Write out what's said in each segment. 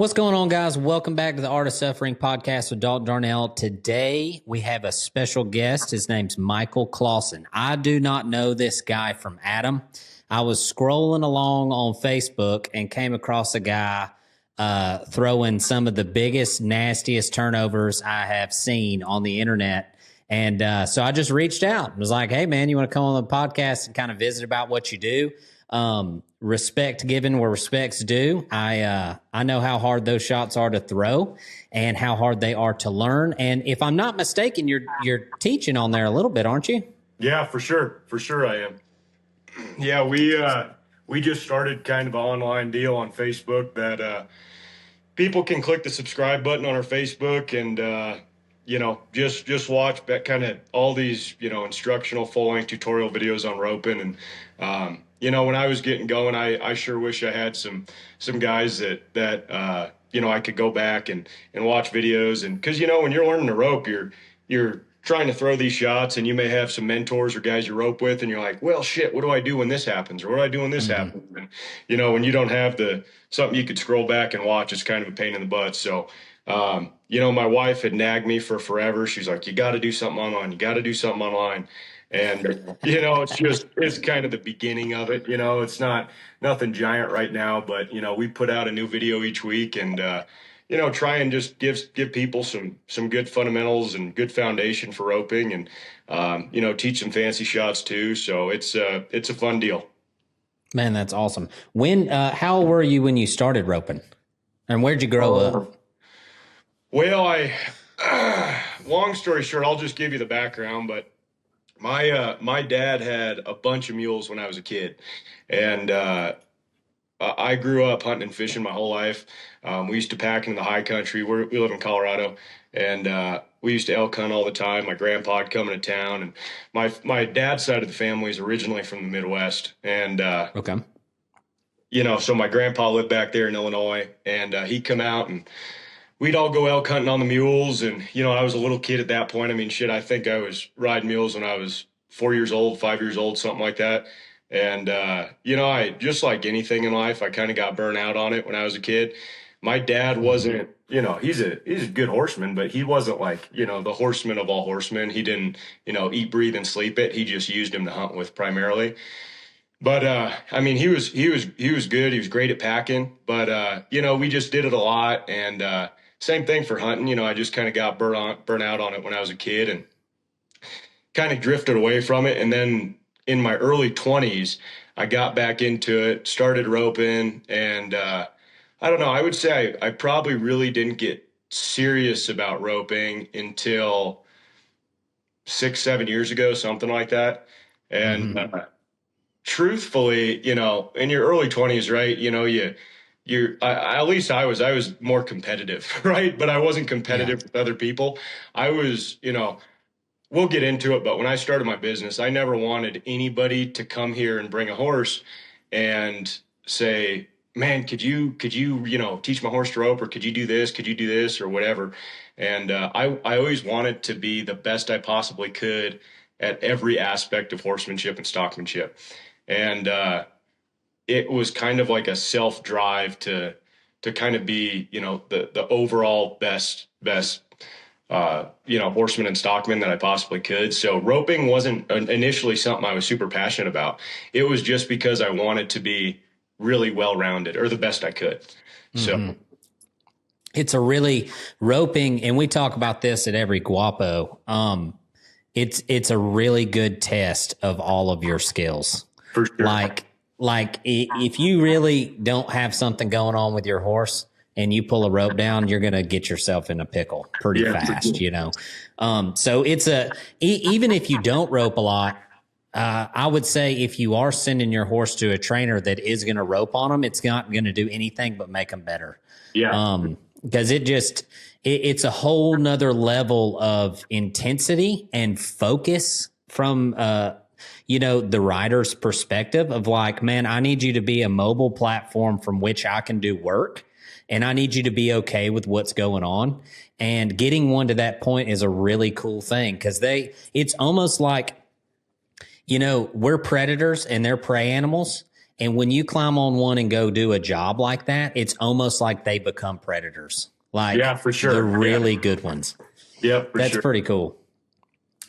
What's going on, guys? Welcome back to the Art of Suffering podcast with Dalton Darnell. Today, we have a special guest. His name's Michael Klaasen. I do not know this guy from Adam. I was scrolling along on Facebook and came across a guy throwing some of the biggest, nastiest turnovers I have seen on the internet. And so I just reached out and was like, hey, man, you want to come on the podcast and kind of visit about what you do? Respect given where respect's due. I know how hard those shots are to throw and how hard they are to learn. And if I'm not mistaken, you're teaching on there a little bit, aren't you? Yeah, for sure. For sure I am. Yeah, we just started kind of an online deal on Facebook that people can click the subscribe button on our Facebook and just watch that kind of all these, instructional full-length tutorial videos on roping. And when I was getting going, I sure wish I had some guys that I could go back and watch videos. And because, when you're learning to rope, you're trying to throw these shots and you may have some mentors or guys you rope with and you're like, well, shit, what do I do when this happens? Or what do I do when this happens? And, when you don't have something you could scroll back and watch, it's kind of a pain in the butt. So, my wife had nagged me for forever. She's like, you got to do something online. You got to do something online. And, it's kind of the beginning of it. It's not nothing giant right now, but, we put out a new video each week and, try and just give people some good fundamentals and good foundation for roping and, teach some fancy shots too. So it's a fun deal. Man, that's awesome. How old were you when you started roping and where'd you grow up? Well, long story short, I'll just give you the background, but my dad had a bunch of mules when I was a kid, and I grew up hunting and fishing my whole life. We used to pack in the high country. We live in Colorado, and we used to elk hunt all the time. My grandpa would come into town, and my dad's side of the family is originally from the Midwest, and okay. So my grandpa lived back there in Illinois, and he'd come out and we'd all go elk hunting on the mules. And, I was a little kid at that point. I mean, shit, I think I was riding mules when I was 4 years old, 5 years old, something like that. And, I just like anything in life, I kind of got burnt out on it when I was a kid. My dad wasn't, he's a good horseman, but he wasn't like, the horseman of all horsemen. He didn't, eat, breathe, and sleep it. He just used him to hunt with primarily. But, he was good. He was great at packing, but, we just did it a lot. And, same thing for hunting. I just kind of got burnt out on it when I was a kid and kind of drifted away from it. And then in my early 20s, I got back into it, started roping. And I don't know, I would say I probably really didn't get serious about roping until 6-7 years ago, something like that. And truthfully, in your early 20s, right, at least I was more competitive, right? But I wasn't competitive with other people. I was, we'll get into it, but when I started my business, I never wanted anybody to come here and bring a horse and say, man, could you, teach my horse to rope, or could you do this or whatever. And I always wanted to be the best I possibly could at every aspect of horsemanship and stockmanship. And, it was kind of like a self-drive to kind of be, the overall best, horseman and stockman that I possibly could. So roping wasn't initially something I was super passionate about. It was just because I wanted to be really well-rounded, or the best I could. So it's a really roping, and we talk about this at every Guapo. It's a really good test of all of your skills. For sure. Like if you really don't have something going on with your horse and you pull a rope down, you're going to get yourself in a pickle pretty fast, So it's even if you don't rope a lot, I would say if you are sending your horse to a trainer that is going to rope on them, it's not going to do anything but make them better. Yeah. Because it's a whole nother level of intensity and focus from, the rider's perspective of like, man, I need you to be a mobile platform from which I can do work. And I need you to be okay with what's going on. And getting one to that point is a really cool thing, because it's almost like, we're predators and they're prey animals. And when you climb on one and go do a job like that, it's almost like they become predators. Like, yeah, for sure. The really good ones. Yeah, That's pretty cool.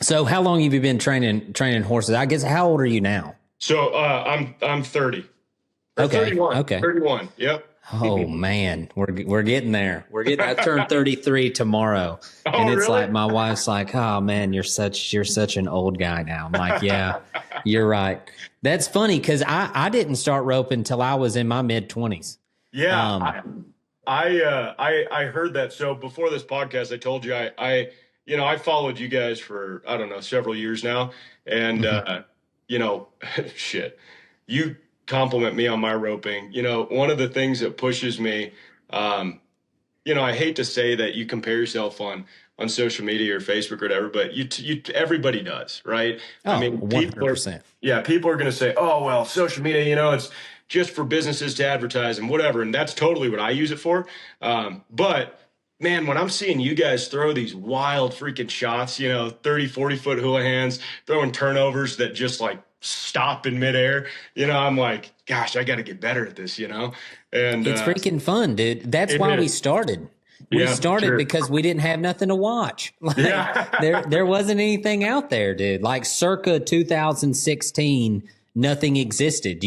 So how long have you been training horses? I guess, how old are you now? So I'm 30. Okay. 31. Okay. 31. Yep. Oh man, we're getting there. I turned 33 tomorrow, and it's really? like my wife's like, "Oh man, you're such an old guy now." I'm like, "Yeah, you're right." That's funny because I didn't start roping until I was in my mid-20s. Yeah, I heard that. So before this podcast, I told you I followed you guys for, I don't know, several years now, and shit, you compliment me on my roping. One of the things that pushes me, I hate to say that you compare yourself on social media or Facebook or whatever, but everybody does, right? Oh, I mean, 100%. People are going to say, oh, well, social media, it's just for businesses to advertise and whatever. And that's totally what I use it for. But man, when I'm seeing you guys throw these wild freaking shots, 30, 40 foot hula hands, throwing turnovers that just like stop in midair, I'm like, gosh, I got to get better at this, and It's freaking fun, dude. That's why we started. We started because we didn't have nothing to watch. There wasn't anything out there, dude. Like circa 2016, nothing existed.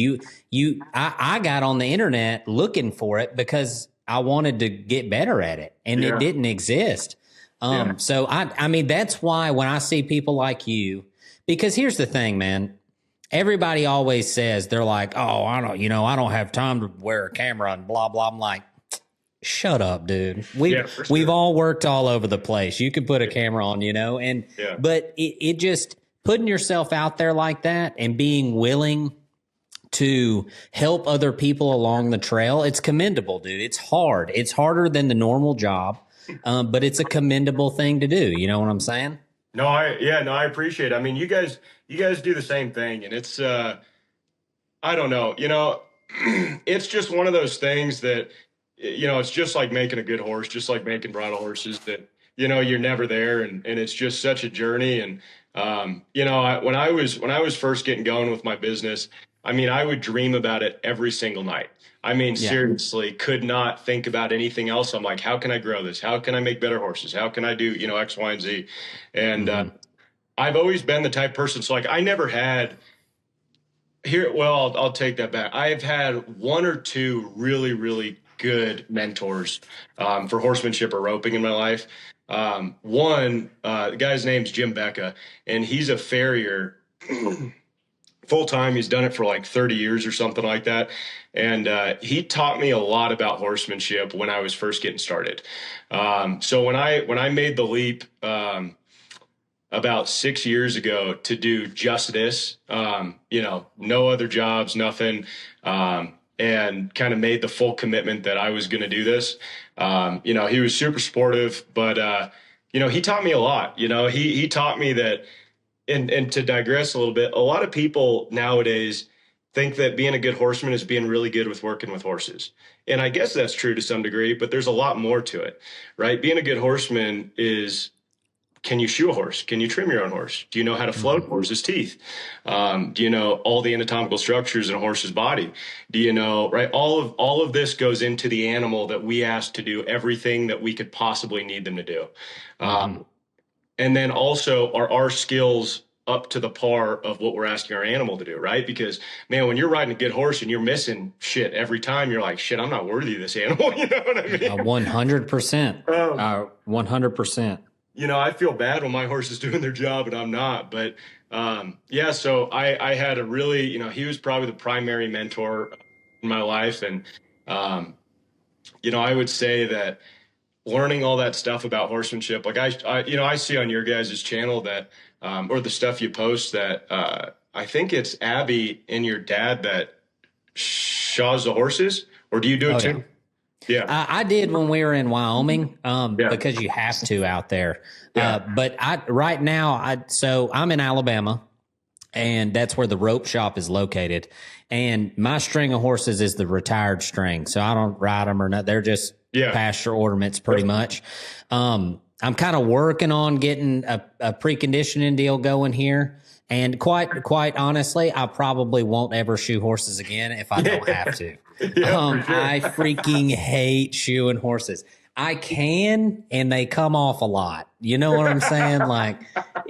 I got on the internet looking for it because I wanted to get better at it, and it didn't exist. So I mean, that's why when I see people like you, because here's the thing, man. Everybody always says, they're like, oh, I don't have time to wear a camera and blah, blah. I'm like, shut up, dude. We've all worked all over the place. You can put a camera on, but it just putting yourself out there like that and being willing to help other people along the trail. It's commendable, dude. It's hard. It's harder than the normal job. But it's a commendable thing to do. You know what I'm saying? No, I appreciate it. I mean, you guys do the same thing, and it's, I don't know, it's just one of those things that, it's just like making a good horse, just like making bridle horses that, you're never there, and it's just such a journey. And, when I was first getting going with my business, I mean, I would dream about it every single night. I mean, seriously, could not think about anything else. I'm like, how can I grow this? How can I make better horses? How can I do, X, Y, and Z? And I've always been the type of person. So like, I never had I'll take that back. I've had one or two really, really good mentors for horsemanship or roping in my life. The guy's name's Jim Becca, and he's a farrier full time. He's done it for like 30 years or something like that. And he taught me a lot about horsemanship when I was first getting started. So when I made the leap about 6 years ago to do just this, no other jobs, nothing, and kind of made the full commitment that I was going to do this. He was super supportive, but he taught me a lot. He taught me that. And to digress a little bit, a lot of people nowadays think that being a good horseman is being really good with working with horses. And I guess that's true to some degree, but there's a lot more to it, right? Being a good horseman is, can you shoe a horse? Can you trim your own horse? Do you know how to float a horse's teeth? Do you know all the anatomical structures in a horse's body? Do you know, right? All of this goes into the animal that we ask to do everything that we could possibly need them to do. And then also, are our skills up to the par of what we're asking our animal to do, right? Because, man, when you're riding a good horse and you're missing shit every time, you're like, shit, I'm not worthy of this animal. You know what I mean? 100%. 100%. I feel bad when my horse is doing their job and I'm not. But, so I had a really, he was probably the primary mentor in my life. And, I would say that learning all that stuff about horsemanship, like I see on your guys' channel that, or the stuff you post that, I think it's Abby and your dad that shaws the horses, or do you do it too? Yeah. I did when we were in Wyoming, because you have to out there. But right now, I'm in Alabama, and that's where the rope shop is located. And my string of horses is the retired string. So I don't ride them or not. They're just pasture ornaments pretty much. I'm kind of working on getting a preconditioning deal going here. And quite honestly, I probably won't ever shoe horses again if I don't have to. Yeah, for sure. I freaking hate shoeing horses. I can, and they come off a lot. You know what I'm saying? Like,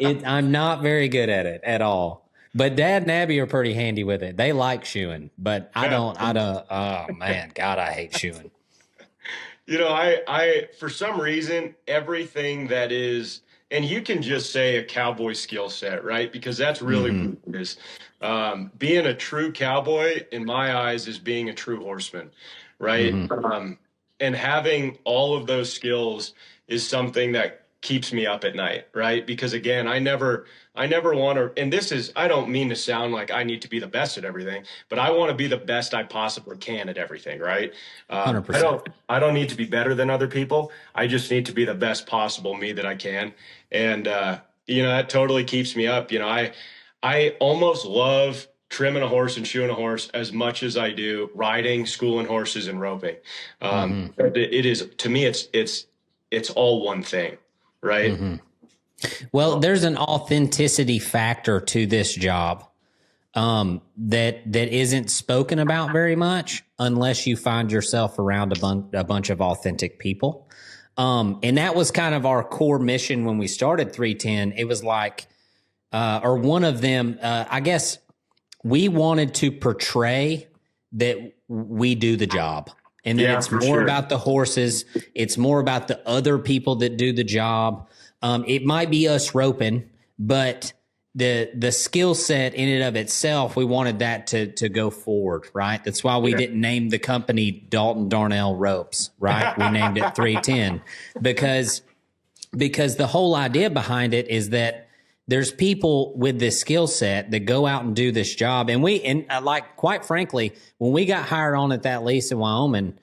I'm not very good at it at all. But Dad and Abby are pretty handy with it. They like shoeing, but I don't. Oh man, God, I hate shoeing. I for some reason, everything that is, and you can just say a cowboy skill set, right? Because that's really what it is. Being a true cowboy, in my eyes, is being a true horseman, right? And having all of those skills is something that keeps me up at night, right? Because again, I never want to, and this is, I don't mean to sound like I need to be the best at everything, but I want to be the best I possibly can at everything, right? 100%. I don't need to be better than other people. I just need to be the best possible me that I can. And, that totally keeps me up. I almost love trimming a horse and shoeing a horse as much as I do riding, schooling horses, and roping. It is, to me, it's all one thing, right? Well, there's an authenticity factor to this job that isn't spoken about very much unless you find yourself around a bunch of authentic people. And that was kind of our core mission when we started 310. It was like, or one of them, I guess we wanted to portray that we do the job. And then it's more about the horses. It's more about the other people that do the job. It might be us roping, but the skill set in and of itself, we wanted that to go forward, right? That's why we didn't name the company Dalton Darnell Ropes, right? We named it 310 because the whole idea behind it is that there's people with this skill set that go out and do this job. And quite frankly, when we got hired on at that lease in Wyoming,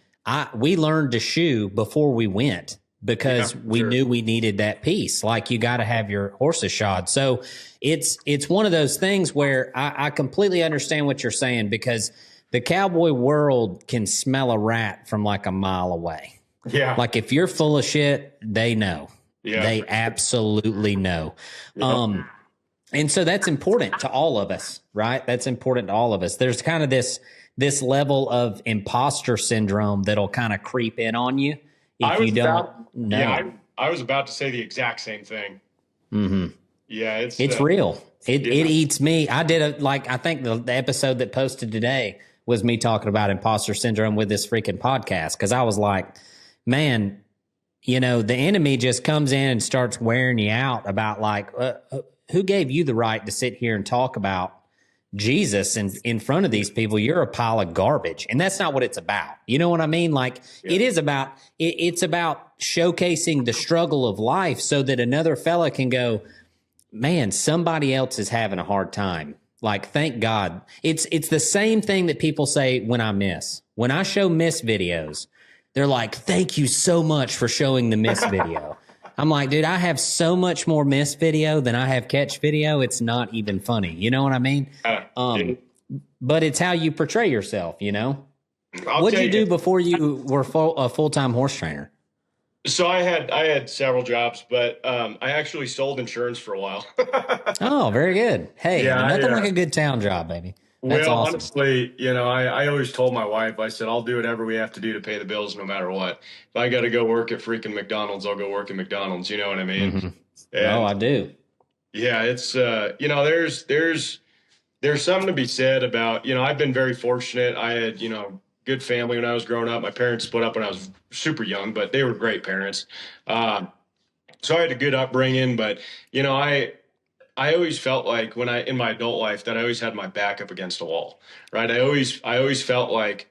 we learned to shoe before we went because we knew we needed that piece. Like, you got to have your horses shod. So it's one of those things where I completely understand what you're saying, because the cowboy world can smell a rat from like a mile away. Yeah. Like, if you're full of shit, they know. Yeah, they absolutely know. Yep. And so that's important to all of us, right? That's important to all of us. There's kind of this level of imposter syndrome that'll kind of creep in on you if you don't know. Yeah, I was about to say the exact same thing. Yeah, it's real. It eats me. I did I think the episode that posted today was me talking about imposter syndrome with this freaking podcast, because I was like, man, the enemy just comes in and starts wearing you out about like, who gave you the right to sit here and talk about Jesus in front of these people? You're a pile of garbage. And that's not what it's about. You know what I mean? Like, it is about, it's about showcasing the struggle of life so that another fella can go, man, somebody else is having a hard time. Like, thank God. It's the same thing that people say when I miss. When I show miss videos, they're like, thank you so much for showing the miss video. I'm like, dude, I have so much more miss video than I have catch video. It's not even funny. You know what I mean? But it's how you portray yourself, What'd you do before you were a full-time horse trainer? So I had several jobs, but I actually sold insurance for a while. Oh, very good. Hey, nothing like a good town job, baby. That's awesome. Honestly, I always told my wife, I said, I'll do whatever we have to do to pay the bills no matter what. If I got to go work at freaking McDonald's, I'll go work at McDonald's. You know what I mean? Oh, I do. Yeah, it's, there's something to be said about, I've been very fortunate. I had, good family when I was growing up. My parents split up when I was super young, but they were great parents. So I had a good upbringing, but, I always felt like in my adult life that I always had my back up against a wall, right? I always felt like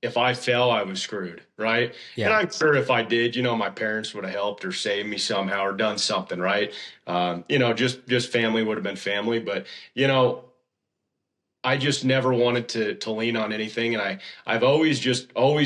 if I fell, I was screwed, right? Yeah. And I'm sure if I did, my parents would have helped or saved me somehow or done something, right? Just family would have been family, but, I just never wanted to lean on anything. And I've always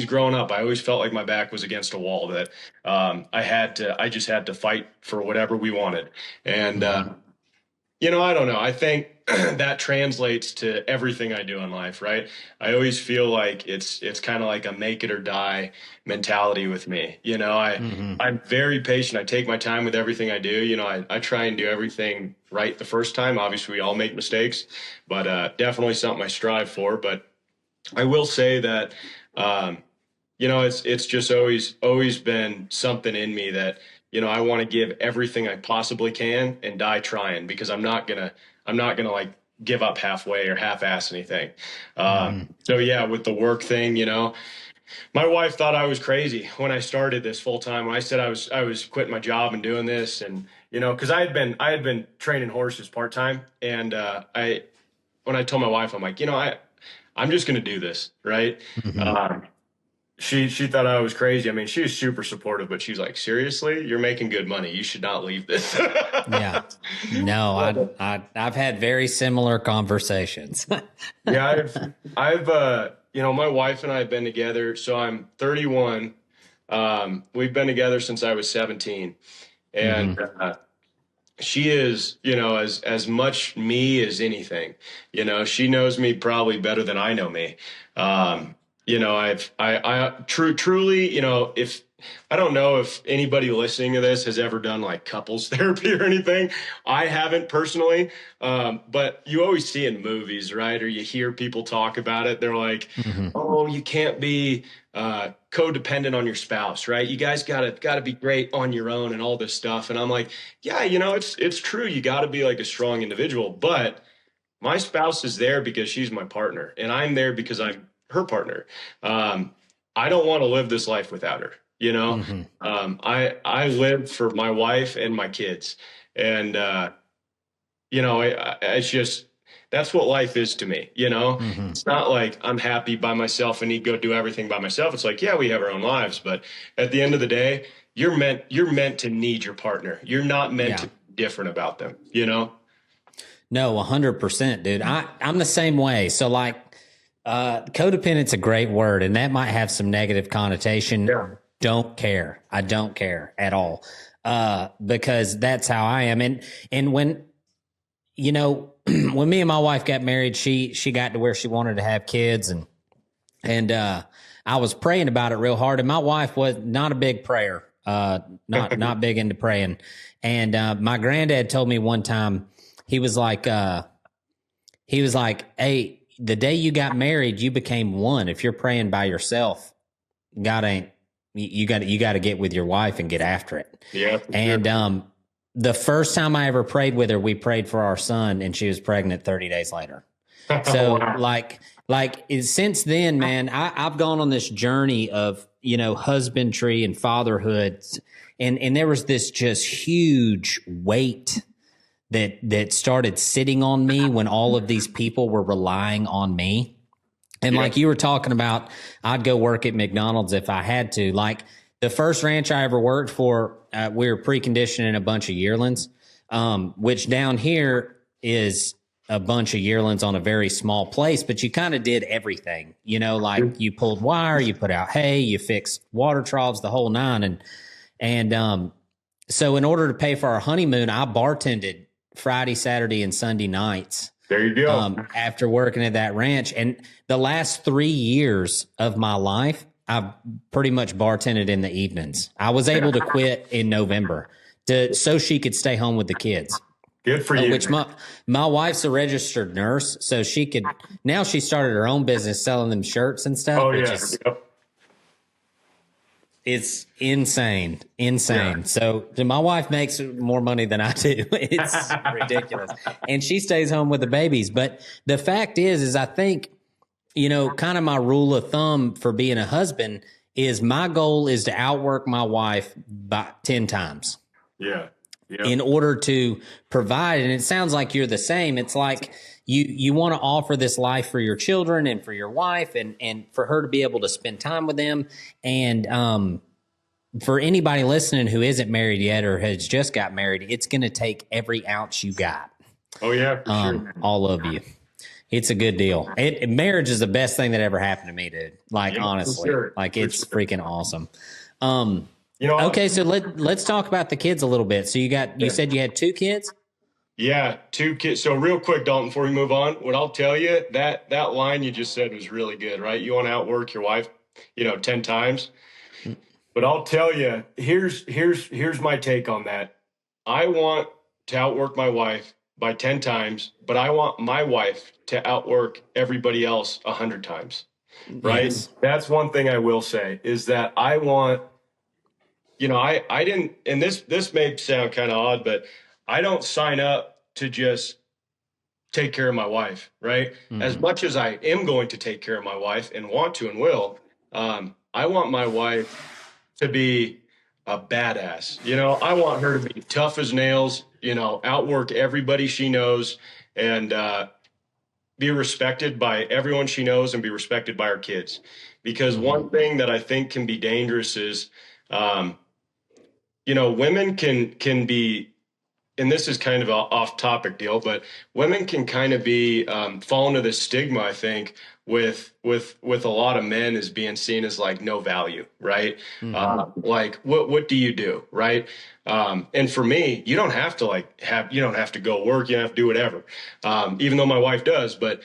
grown up. I always felt like my back was against a wall, that I just had to fight for whatever we wanted. And, I don't know. I think that translates to everything I do in life, right? I always feel like it's kind of like a make it or die mentality with me. I'm very patient. I take my time with everything I do. I try and do everything right the first time. Obviously, we all make mistakes, but definitely something I strive for. But I will say that it's just always been something in me that I want to give everything I possibly can and die trying, because I'm not gonna like give up halfway or half-ass anything. So yeah, with the work thing, my wife thought I was crazy when I started this full time. When I said I was quitting my job and doing this, and because I had been training horses part time, and when I told my wife, I'm like, I'm just gonna do this, right? She thought I was crazy. I mean, she was super supportive, but she's like, seriously, you're making good money. You should not leave this. Yeah. No, I've had very similar conversations. Yeah, I've my wife and I have been together. So I'm 31. We've been together since I was 17, and she is, as much me as anything. She knows me probably better than I know me. Truly, if I don't know if anybody listening to this has ever done like couples therapy or anything. I haven't personally, but you always see in movies, right? Or you hear people talk about it. They're like, oh, you can't be codependent on your spouse, right? You guys gotta be great on your own and all this stuff. And I'm like, yeah, it's true. You gotta be like a strong individual, but my spouse is there because she's my partner, and I'm there because I'm her partner. I don't want to live this life without her. I live for my wife and my kids, and it's just, that's what life is to me. It's not like I'm happy by myself and need to go do everything by myself. It's like, yeah, we have our own lives, but at the end of the day, you're meant to need your partner. You're not meant to be different about them. No, 100%, dude. I'm the same way. So like, codependent's a great word, and that might have some negative connotation. Yeah. Don't care. I don't care at all. Because that's how I am. And when, when me and my wife got married, she got to where she wanted to have kids, and I was praying about it real hard, and my wife was not a big prayer, not big into praying. And my granddad told me one time, he was like, hey, the day you got married, you became one. If you're praying by yourself, God ain't, you got to get with your wife and get after it. Yeah. And the first time I ever prayed with her, we prayed for our son, and she was pregnant 30 days later. So like since then, man, I've gone on this journey of, husbandry and fatherhood. And there was this just huge weight that started sitting on me when all of these people were relying on me. And like you were talking about, I'd go work at McDonald's if I had to. Like the first ranch I ever worked for, we were preconditioning a bunch of yearlings, which down here is a bunch of yearlings on a very small place, but you kind of did everything, like you pulled wire, you put out hay, you fixed water troughs, the whole nine. And so in order to pay for our honeymoon, I bartended Friday, Saturday, and Sunday nights. There you go. After working at that ranch. And the last 3 years of my life, I've pretty much bartended in the evenings. I was able to quit in November so she could stay home with the kids. Good for you. Which my wife's a registered nurse, so she could, now she started her own business selling them shirts and stuff. Oh, yeah. It's insane. Yeah. So my wife makes more money than I do. It's ridiculous. And she stays home with the babies. But the fact is I think, kind of my rule of thumb for being a husband is my goal is to outwork my wife by 10 times. Yeah. Yep. In order to provide. And it sounds like you're the same. It's like you want to offer this life for your children and for your wife and for her to be able to spend time with them. And for anybody listening who isn't married yet or has just got married, it's going to take every ounce you got. Oh, yeah, for sure. All of you. It's a good deal. Marriage is the best thing that ever happened to me, dude. Like, yeah, honestly, sure. Like it's freaking awesome. Okay, so let's talk about the kids a little bit. So you said you had 2 kids? Yeah, 2 kids. So real quick, Dalton, before we move on, what I'll tell you, that line you just said was really good, right? You want to outwork your wife, 10 times. But I'll tell you, here's my take on that. I want to outwork my wife by 10 times, but I want my wife to outwork everybody else 100 times. Right? Yes. That's one thing I will say is that I want, I didn't, and this may sound kind of odd, but I don't sign up to just take care of my wife, right? As much as I am going to take care of my wife and want to and will, I want my wife to be a badass. I want her to be tough as nails, outwork everybody she knows and be respected by everyone she knows and be respected by her kids. Because one thing that I think can be dangerous is, women can be, and this is kind of an off-topic deal, but women can kind of be fall into this stigma, I think, with a lot of men as being seen as like no value, right? Like what do you do, right? And for me, you don't have to you don't have to go work, you don't have to do whatever. Even though my wife does, but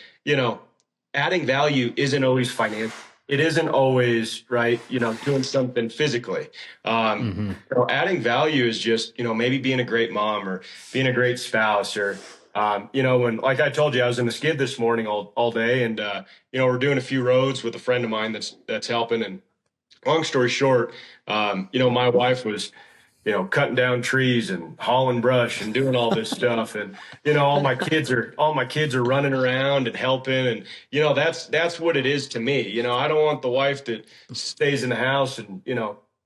adding value isn't always financial. It isn't always right, doing something physically. Adding value is just, maybe being a great mom or being a great spouse or, when, like I told you, I was in the skid this morning all day and, we're doing a few roads with a friend of mine that's helping. And long story short, my wife was, cutting down trees and hauling brush and doing all this stuff. And, all my kids are running around and helping. And, that's what it is to me. I don't want the wife that stays in the house and,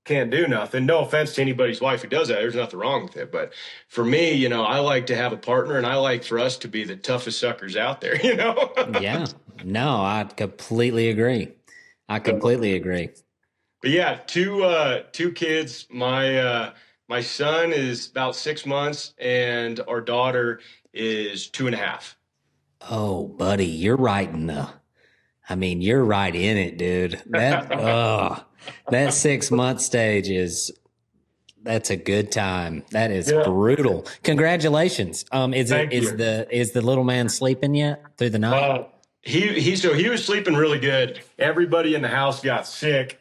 can't do nothing. No offense to anybody's wife who does that. There's nothing wrong with it. But for me, I like to have a partner and I like for us to be the toughest suckers out there, Yeah. No, I completely agree. But yeah, two kids. My son is about 6 months and our daughter is 2.5. Oh, buddy, you're right you're right in it, dude. That 6 month stage that's a good time. That is brutal. Congratulations. Is the little man sleeping yet through the night? He was sleeping really good. Everybody in the house got sick.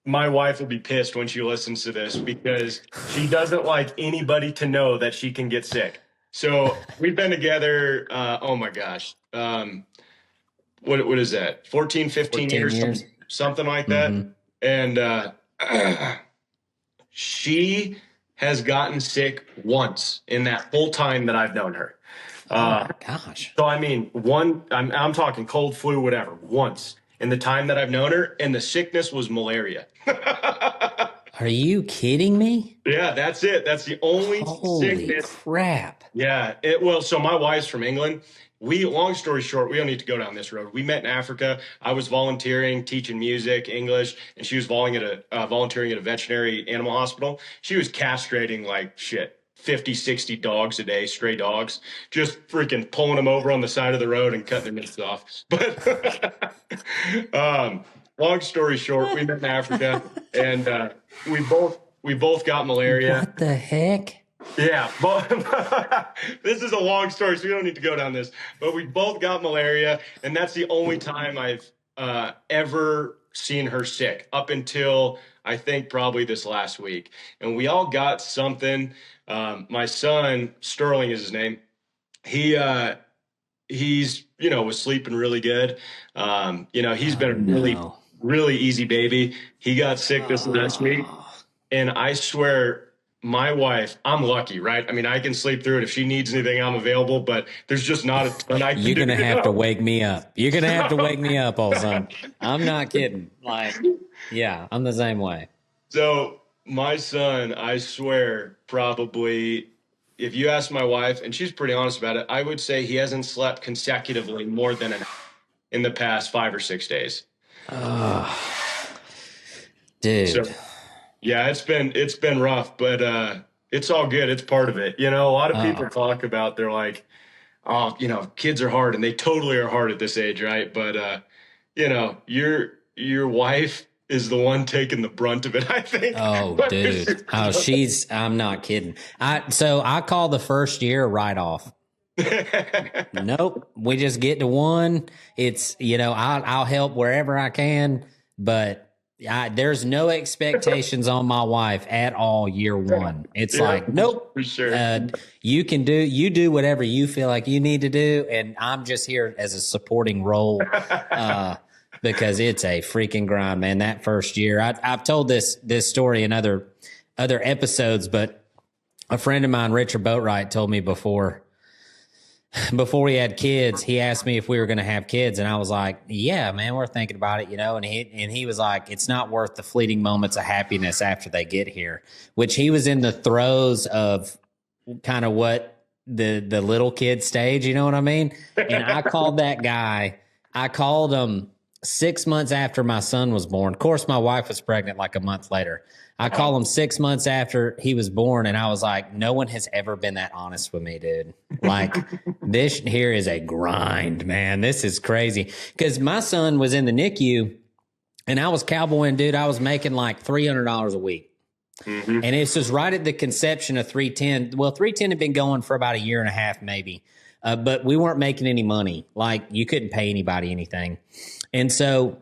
My wife will be pissed when she listens to this because she doesn't like anybody to know that she can get sick. So we've been together, oh my gosh. What is that? 14, 15 years, something like that. And she has gotten sick once in that whole time that I've known her. Oh my gosh. So I mean, I'm talking cold, flu, whatever, once in the time that I've known her, and the sickness was malaria. Are you kidding me? Yeah, that's it. That's the only Holy sickness. crap. Yeah. So my wife's from England. Long story short, we don't need to go down this road. We met in Africa. I was volunteering, teaching music, English, and she was volunteering at a veterinary animal hospital. She was castrating like shit, 50, 60 dogs a day, stray dogs, just freaking pulling them over on the side of the road and cutting their mitts off. But long story short, we met in Africa and we both got malaria. What the heck? Yeah, but this is a long story, so we don't need to go down this. But we both got malaria, and that's the only time I've ever seen her sick up until I think probably this last week. And we all got something. My son, Sterling is his name. He's was sleeping really good. He's been a really easy baby. He got sick this last week, and I swear, my wife, I'm lucky, right? I mean, I can sleep through it. If she needs anything, I'm available, but there's just not a ton I can do. You're going to have to wake me up. You're going to have to wake me up, old son. I'm not kidding. Yeah, I'm the same way. So my son, I swear, probably, if you ask my wife, and she's pretty honest about it, I would say he hasn't slept consecutively more than an hour in the past 5 or 6 days. Dude. So, yeah, it's been rough, but it's all good. It's part of it. A lot of people talk about, they're like, oh, kids are hard, and they totally are hard at this age, right? But your wife is the one taking the brunt of it, I think. Oh, dude. I'm not kidding. So I call the first year a write-off. Nope. We just get to one. It's, I'll help wherever I can, but there's no expectations on my wife at all year one. It's like, nope, for sure. you do whatever you feel like you need to do. And I'm just here as a supporting role, because it's a freaking grind, man. That first year, I've told this story in other episodes, but a friend of mine, Richard Boatwright, told me before we had kids, he asked me if we were going to have kids. And I was like, yeah, man, we're thinking about it, and he was like, it's not worth the fleeting moments of happiness after they get here, which he was in the throes of kind of what the little kid stage, you know what I mean? And I called that guy, I called him 6 months after my son was born. Of course, my wife was pregnant like a month later. I call him 6 months after he was born, and I was like, no one has ever been that honest with me, dude. Like, this here is a grind, man. This is crazy. Because my son was in the NICU, and I was cowboying, dude. I was making like $300 a week. Mm-hmm. And it's just right at the conception of 310. Well, 310 had been going for about a year and a half, maybe. But we weren't making any money. Like, you couldn't pay anybody anything. And so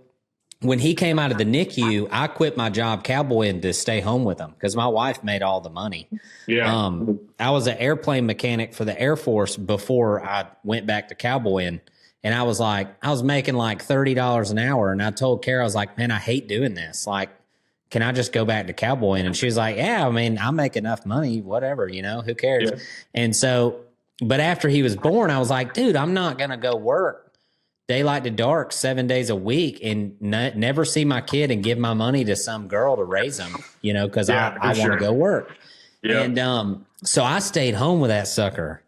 when he came out of the NICU, I quit my job cowboying to stay home with him because my wife made all the money. Yeah. I was an airplane mechanic for the Air Force before I went back to cowboying. And I was making like $30 an hour. And I told Kara, I was like, man, I hate doing this. Like, can I just go back to cowboying? And she was like, yeah, I mean, I make enough money, whatever, who cares? Yeah. And so, but after he was born, I was like, dude, I'm not going to go work daylight to dark 7 days a week and never see my kid and give my money to some girl to raise him, because I want to go work. Yeah. And so I stayed home with that sucker.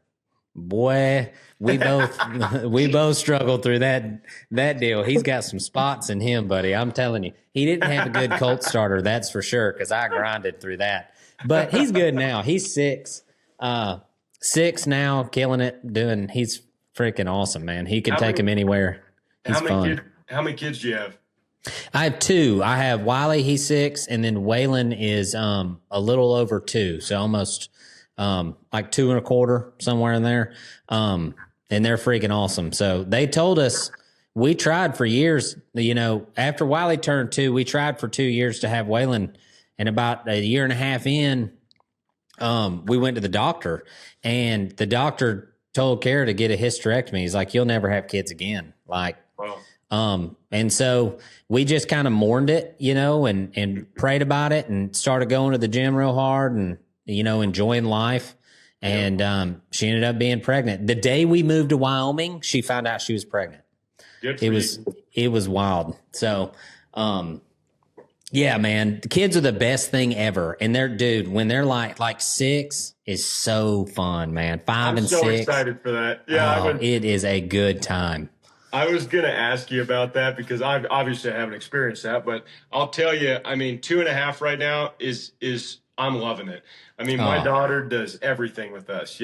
Boy, we both struggled through that deal. He's got some spots in him, buddy. I'm telling you, he didn't have a good colt starter, that's for sure, because I grinded through that. But he's good now. He's 6 now, killing it, he's freaking awesome, man. He can take him anywhere. He's fun. How many kids do you have? I have 2. I have Wiley, he's 6, and then Waylon is a little over 2, so almost like 2 1/4, somewhere in there. And they're freaking awesome. So they told us, we tried for years, after Wiley turned 2, we tried for 2 years to have Waylon, and about a year and a half in, we went to the doctor, and the doctor told Kara to get a hysterectomy. He's like, you'll never have kids again. Like, wow. And so we just kind of mourned it, and prayed about it and started going to the gym real hard and, enjoying life. And, she ended up being pregnant. The day we moved to Wyoming, she found out she was pregnant. It was wild. So, yeah, man, the kids are the best thing ever. And when they're like 6 is so fun, man. 5 and 6. I'm so excited for that. Yeah. It is a good time. I was going to ask you about that because I obviously haven't experienced that, but I'll tell you, 2.5 right now is I'm loving it. My daughter does everything with us.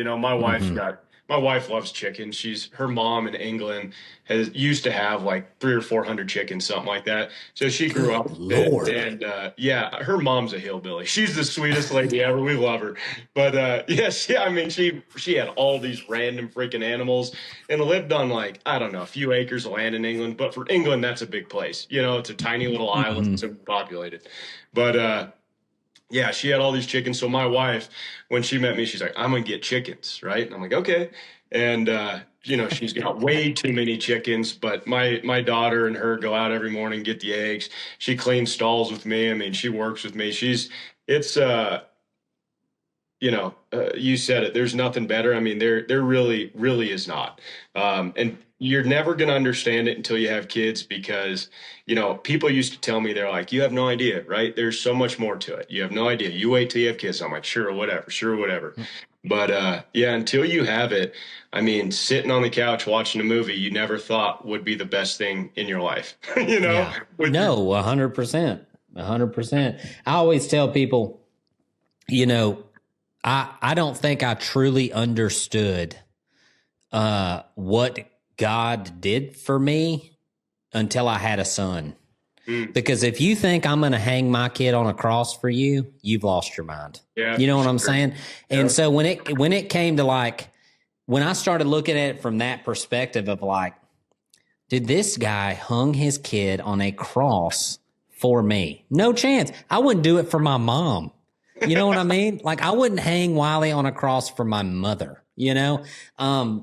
My wife loves chickens. Her mom in England used to have like 300 or 400 chickens, something like that. So she grew up and her mom's a hillbilly. She's the sweetest lady ever. We love her. But she had all these random freaking animals and lived on a few acres of land in England. But for England, that's a big place. It's a tiny little island, so populated. But she had all these chickens. So my wife, when she met me, she's like, I'm going to get chickens, right? And I'm like, okay. And, she's got way too many chickens, but my daughter and her go out every morning, get the eggs. She cleans stalls with me. She works with me. You said it, there's nothing better. There really, really is not. And you're never going to understand it until you have kids because, people used to tell me, they're like, you have no idea, right? There's so much more to it. You have no idea. You wait till you have kids. I'm like, sure, whatever. But, until you have it, sitting on the couch watching a movie you never thought would be the best thing in your life, Yeah. No, 100%. 100%. I always tell people, I don't think I truly understood what God did for me until I had a son. Because if you think I'm going to hang my kid on a cross for you, you've lost your mind. Yeah, you know what I'm saying? And so when it came to when I started looking at it from that perspective of like, dude, this guy hung his kid on a cross for me. No chance. I wouldn't do it for my mom. You know what I mean? Like I wouldn't hang Wiley on a cross for my mother, you know?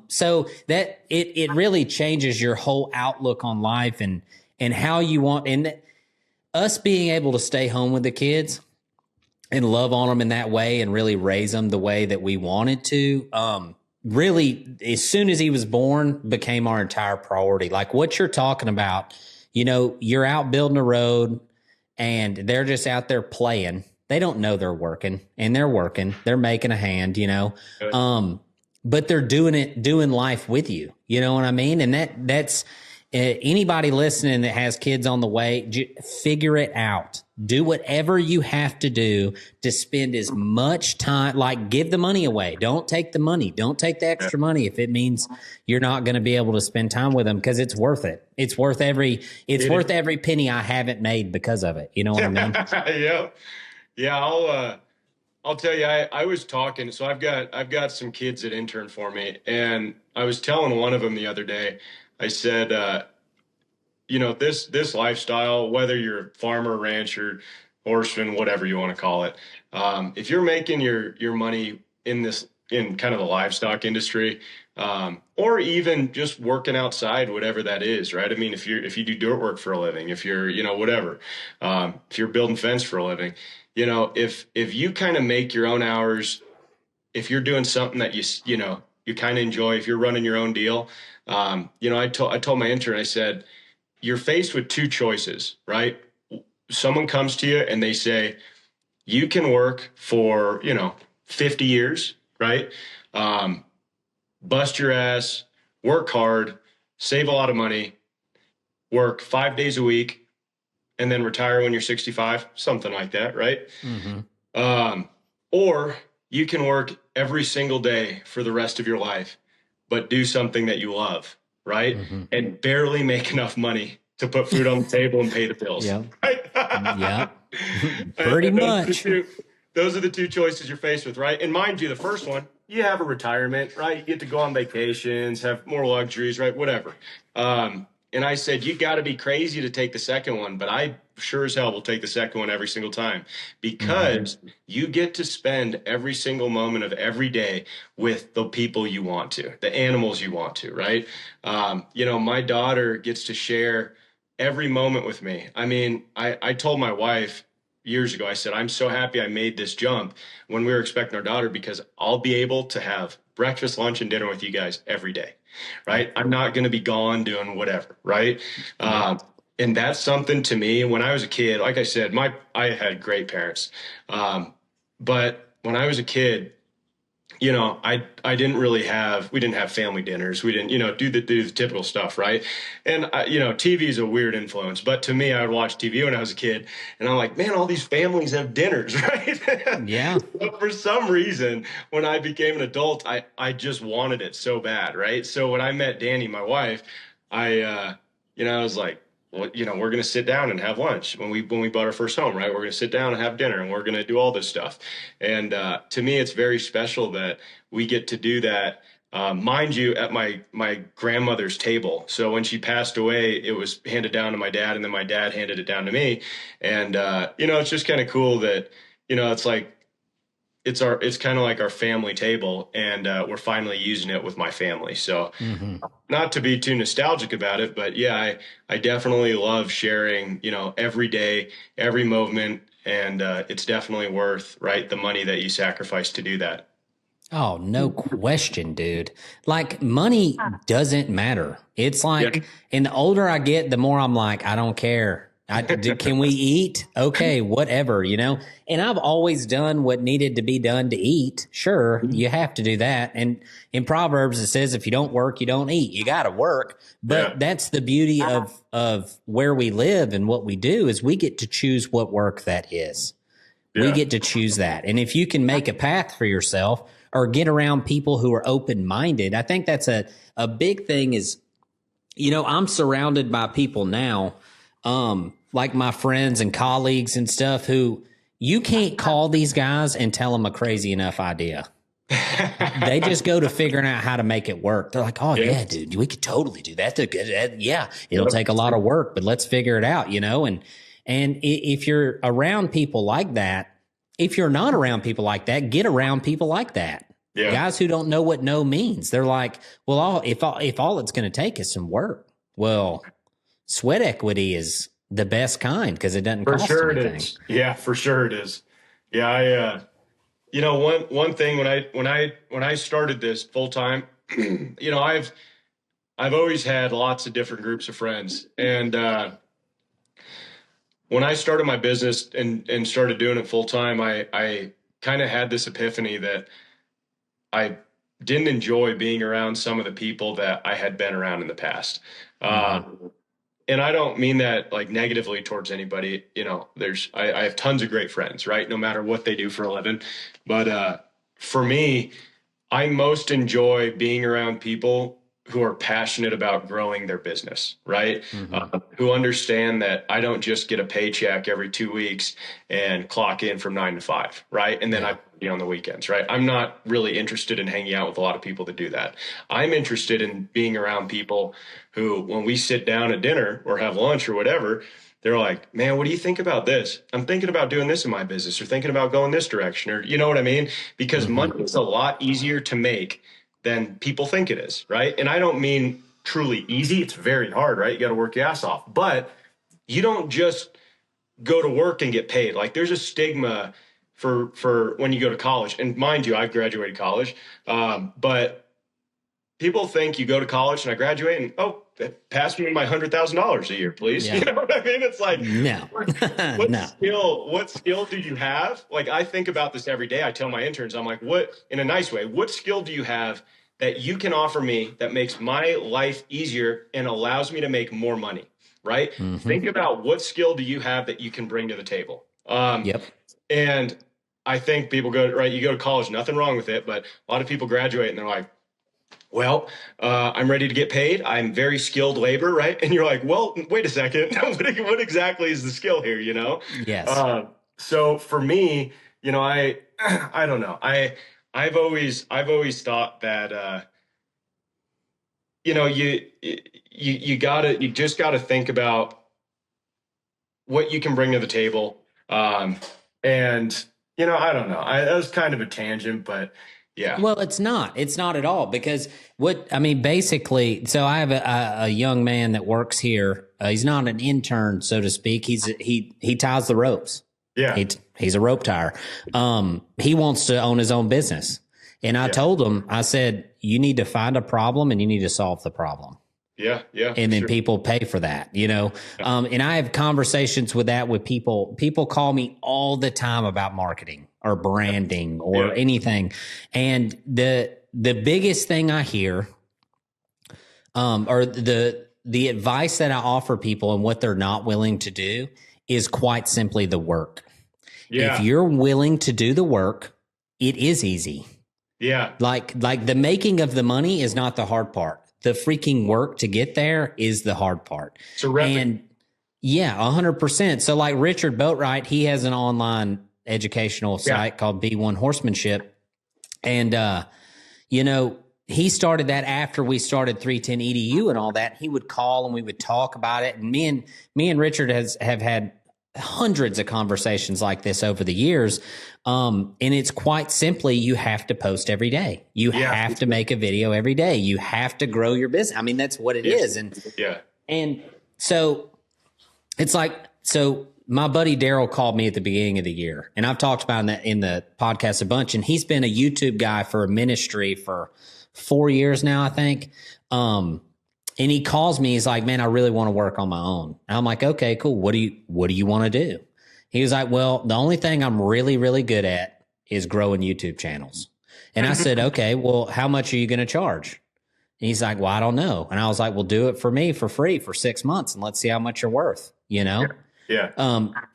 So that it really changes your whole outlook on life and how you want, and us being able to stay home with the kids and love on them in that way and really raise them the way that we wanted to, really, as soon as he was born, became our entire priority. Like what you're talking about, you know, you're out building a road and they're just out there playing. They don't know they're working, and they're working. They're making a hand, you know, but they're doing life with you. You know what I mean? And that's anybody listening that has kids on the way, figure it out. Do whatever you have to do to spend as much time, like give the money away. Don't take the money. Don't take the extra money if it means you're not going to be able to spend time with them, because it's worth it. It's worth every penny I haven't made because of it. You know what I mean? Yeah. I'll tell you, I was talking, so I've got some kids that intern for me, and I was telling one of them the other day, I said, you know, this lifestyle, whether you're a farmer, rancher, horseman, whatever you want to call it, if you're making your money in kind of the livestock industry, or even just working outside, whatever that is, right? I mean, if you do dirt work for a living, if you're, you know, whatever, if you're building fence for a living, you know, if you kind of make your own hours, if you're doing something that you know, you kind of enjoy, if you're running your own deal, you know, I told my intern, I said, you're faced with two choices, right? Someone comes to you and they say, you can work for, you know, 50 years, right? Bust your ass, work hard, save a lot of money, work 5 days a week, and then retire when you're 65, something like that, right? Mm-hmm. Or you can work every single day for the rest of your life, but do something that you love, right? Mm-hmm. And barely make enough money to put food on the table and pay the bills. Yeah. Right? Yeah. Pretty much. Those are the two choices you're faced with, right? And mind you, the first one, you have a retirement, right? You get to go on vacations, have more luxuries, right? Whatever. And I said, you got to be crazy to take the second one, but I sure as hell will take the second one every single time, because you get to spend every single moment of every day with the people you want to, the animals you want to, right? You know, my daughter gets to share every moment with me. I mean, I told my wife years ago, I said, I'm so happy I made this jump when we were expecting our daughter, because I'll be able to have breakfast, lunch, and dinner with you guys every day, right? I'm not going to be gone doing whatever, right? And that's something to me. When I was a kid, like I said, I had great parents. But when I was a kid, you know, we didn't have family dinners. We didn't, you know, do the typical stuff, right? And, you know, TV is a weird influence. But to me, I would watch TV when I was a kid. And I'm like, man, all these families have dinners, right? Yeah. But for some reason, when I became an adult, I just wanted it so bad, right? So when I met Danny, my wife, I was like, well, you know, we're going to sit down and have lunch when we bought our first home, right? We're going to sit down and have dinner, and we're going to do all this stuff. And to me, it's very special that we get to do that. Mind you, at my grandmother's table. So when she passed away, it was handed down to my dad, and then my dad handed it down to me. And, you know, it's just kind of cool that, you know, it's like, it's kind of like our family table, and we're finally using it with my family. So not to be too nostalgic about it, but yeah, I definitely love sharing, you know, every day, every moment. And it's definitely worth, right, the money that you sacrifice to do that. Oh, no question, dude. Like, money doesn't matter. It's like, and the older I get, the more I'm like, I don't care. Can we eat? Okay, whatever, you know? And I've always done what needed to be done to eat. Sure, you have to do that. And in Proverbs, it says, if you don't work, you don't eat. You got to work. But that's the beauty of where we live and what we do, is we get to choose what work that is. Yeah. We get to choose that. And if you can make a path for yourself or get around people who are open-minded, I think that's a big thing is, you know, I'm surrounded by people now, like my friends and colleagues and stuff, who you can't call these guys and tell them a crazy enough idea. They just go to figuring out how to make it work. They're like, oh Yeah. yeah, dude, we could totally do that. Yeah, it'll take a lot of work, but let's figure it out, if you're around people like that, if you're not around people like that, get around people like that. Yeah. Guys who don't know what no means. They're like, well, if all it's going to take is some work. Well, sweat equity is the best kind because it doesn't cost anything. It is. Yeah, for sure it is. Yeah, one thing when I started this full time, I've always had lots of different groups of friends, and when I started my business and started doing it full time, I kind of had this epiphany that I didn't enjoy being around some of the people that I had been around in the past. And I don't mean that like negatively towards anybody. I have tons of great friends, right? No matter what they do for a living. But for me, I most enjoy being around people who are passionate about growing their business, right? Who understand that I don't just get a paycheck every 2 weeks and clock in from 9 to 5, right? And then I be on the weekends, right? I'm not really interested in hanging out with a lot of people that do that. I'm interested in being around people who, when we sit down at dinner or have lunch or whatever, they're like, man, what do you think about this? I'm thinking about doing this in my business, or thinking about going this direction, or you know what I mean? Because money is a lot easier to make than people think it is, right? And I don't mean truly easy. It's very hard, right? You got to work your ass off. But you don't just go to work and get paid. Like there's a stigma for when you go to college. And mind you, I graduated college, but people think you go to college and I graduate and, oh, pass me my $100,000 a year, please. Yeah. You know what I mean? It's like, no. What skill do you have? Like, I think about this every day. I tell my interns, I'm like, in a nice way, what skill do you have that you can offer me that makes my life easier and allows me to make more money, right? Think about what skill do you have that you can bring to the table. And I think people you go to college, nothing wrong with it, but a lot of people graduate and they're like, well, I'm ready to get paid. I'm very skilled labor, right? And you're like, well, wait a second. What exactly is the skill here, Yes. So for me, I don't know. I've always thought that, you just gotta think about what you can bring to the table. And, I don't know. That was kind of a tangent, but yeah. Well, it's not at all because basically, so I have a young man that works here. He's not an intern, so to speak. He ties the ropes. Yeah. He's a rope tire. He wants to own his own business. And I told him, I said, you need to find a problem and you need to solve the problem. Yeah. And then people pay for that, And I have conversations with people. People call me all the time about marketing or branding or anything. And the biggest thing I hear, or the advice that I offer people and what they're not willing to do is quite simply the work. Yeah. If you're willing to do the work, it is easy. Yeah. Like the making of the money is not the hard part. The freaking work to get there is the hard part. And 100%. So like Richard Boatwright, he has an online educational site called B1 Horsemanship. And, he started that after we started 310 EDU and all that. He would call and we would talk about it. And me and Richard have had hundreds of conversations like this over the years. And it's quite simply, you have to post every day. You have to make a video every day. You have to grow your business. I mean, that's what it is. And so it's like, my buddy Daryl called me at the beginning of the year, and I've talked about that in the podcast a bunch. And he's been a YouTube guy for a ministry for 4 years now, I think. And he calls me. He's like, man, I really want to work on my own. And I'm like, okay, cool. What do you want to do? He was like, well, the only thing I'm really, really good at is growing YouTube channels. And I said, okay, well, how much are you going to charge? And he's like, well, I don't know. And I was like, well, do it for me for free for 6 months and let's see how much you're worth, Yeah.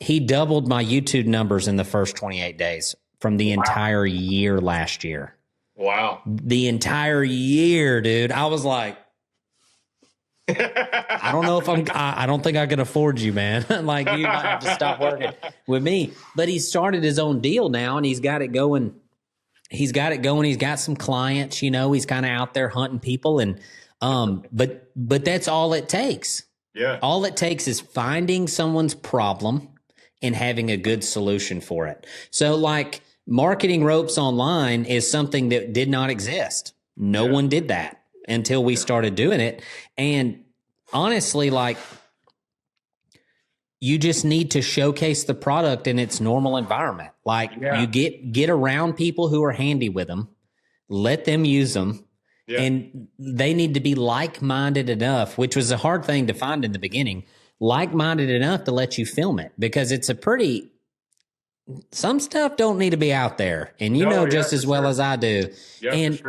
He doubled my YouTube numbers in the first 28 days from the entire year last year. Wow. The entire year, dude. I was like, I don't know if I don't think I can afford you, man. Like, you might have to stop working with me. But he started his own deal now and he's got it going he's got it going. He's got some clients, he's kind of out there hunting people. And, but that's all it takes. Yeah. All it takes is finding someone's problem and having a good solution for it. So like marketing ropes online is something that did not exist. No one did that until we started doing it. And honestly, like, you just need to showcase the product in its normal environment. Like you get around people who are handy with them, let them use them. Yeah. And they need to be like-minded enough, which was a hard thing to find in the beginning, like-minded enough to let you film it, because it's some stuff don't need to be out there. And just as well as I do. Yeah, and,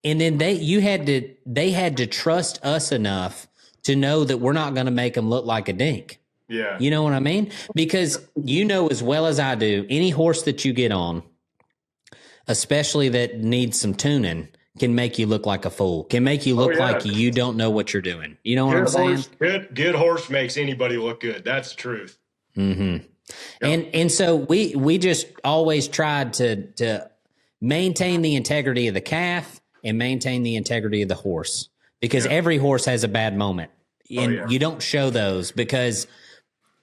and then they had to trust us enough to know that we're not going to make them look like a dink. Yeah. You know what I mean? Because as well as I do, any horse that you get on, especially that needs some tuning, can make you look like a fool, can make you look like you don't know what you're doing. You know what I'm saying? Good horse makes anybody look good. That's the truth. Mm-hmm. Yep. And so we just always tried to maintain the integrity of the calf and maintain the integrity of the horse, because every horse has a bad moment. And you don't show those because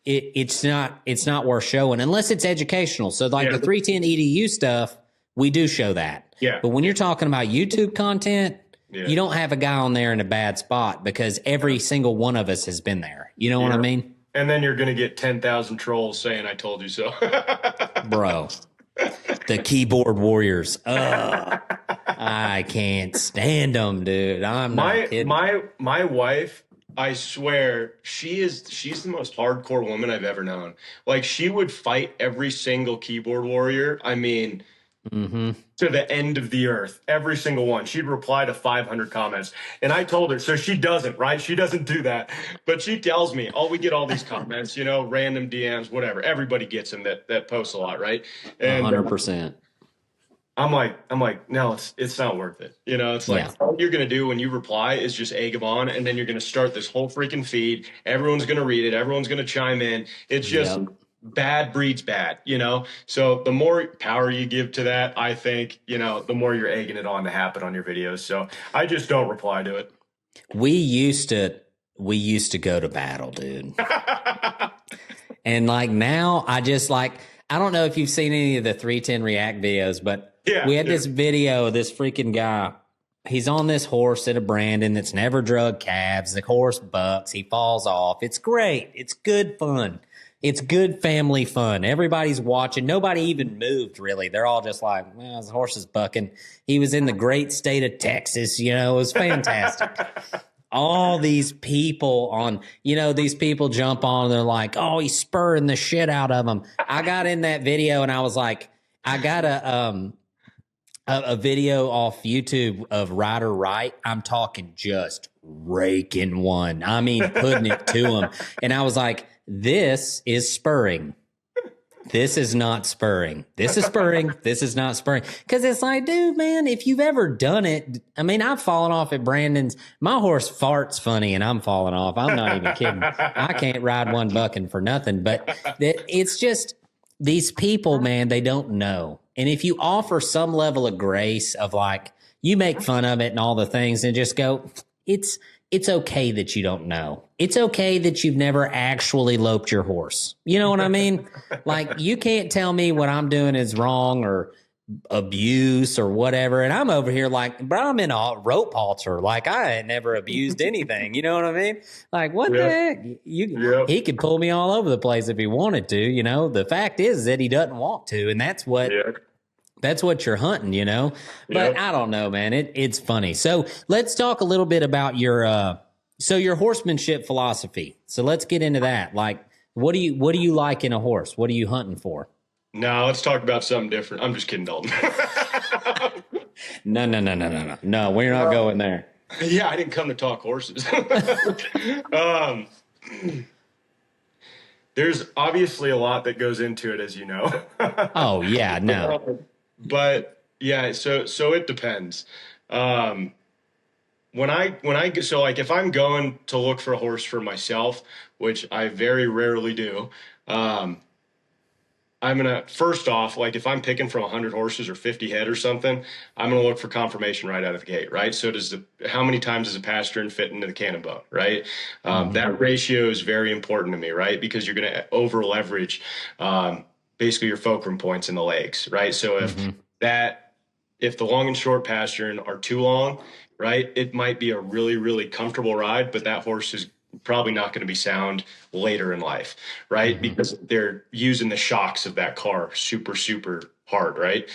it's not worth showing unless it's educational. So like the 310 EDU stuff, we do show that. Yeah. But when you're talking about YouTube content, you don't have a guy on there in a bad spot, because every single one of us has been there. You know what I mean? And then you're going to get 10,000 trolls saying, I told you so. Bro, the keyboard warriors. I can't stand them, dude. I'm not kidding. My wife, I swear, she's the most hardcore woman I've ever known. Like, she would fight every single keyboard warrior. I mean, to the end of the earth, every single one. She'd reply to 500 comments. And I told her, so she doesn't, right? She doesn't do that. But she tells me, we get all these comments, random DMs, whatever. Everybody gets them that posts a lot, right? And 100%. I'm like, no, it's not worth it. It's like all you're going to do when you reply is just egg them on, and then you're going to start this whole freaking feed. Everyone's going to read it. Everyone's going to chime in. It's just bad breeds bad, So the more power you give to that, I think, the more you're egging it on to happen on your videos. So I just don't reply to it. We used to go to battle, dude. And like now I just I don't know if you've seen any of the 310 React videos, but we had this video of this freaking guy. He's on this horse at a Brandon that's never drug calves. The horse bucks. He falls off. It's great. It's good fun. It's good family fun. Everybody's watching. Nobody even moved, really. They're all just like, well, his horse is bucking. He was in the great state of Texas. It was fantastic. All these people these people jump on and they're like, oh, he's spurring the shit out of them. I got in that video and I was like, I got a video off YouTube of Ryder Wright. I'm talking just raking one. I mean, putting it to him. And I was like, this is spurring. This is not spurring. This is spurring. This is not spurring. Because it's like, dude, man, if you've ever done it, I mean, I've fallen off at Brandon's. My horse farts funny and I'm falling off. I'm not even kidding. I can't ride one bucking for nothing. But it's just these people, man, they don't know. And if you offer some level of grace of like, you make fun of it and all the things and just go, it's okay that you don't know. It's okay that you've never actually loped your horse. You know what I mean? Like, you can't tell me what I'm doing is wrong or abuse or whatever. And I'm over here like, bro, I'm in a rope halter. Like, I ain't never abused anything. You know what I mean? Like, what the heck? He could pull me all over the place if he wanted to. The fact is that he doesn't want to. And that's what... That's what you're hunting, But I don't know, man. It's funny. So let's talk a little bit about your horsemanship philosophy. So let's get into that. Like, what do you like in a horse? What are you hunting for? No, let's talk about something different. I'm just kidding, Dalton. No. No, we're not going there. Yeah, I didn't come to talk horses. There's obviously a lot that goes into it, as you know. Oh yeah, no. But yeah, so it depends. When I so like if I'm going to look for a horse for myself, which I very rarely do, I'm going to, first off, like if I'm picking from 100 horses or 50 head or something, I'm going to look for conformation right out of the gate, right? So how many times does a pasture fit into the cannon bone, right? That ratio is very important to me, right? Because you're going to over leverage basically your fulcrum points in the legs, right? So if the long and short pasturing are too long, right, it might be a really, really comfortable ride, but that horse is probably not going to be sound later in life, right? Because they're using the shocks of that car super, super hard, right?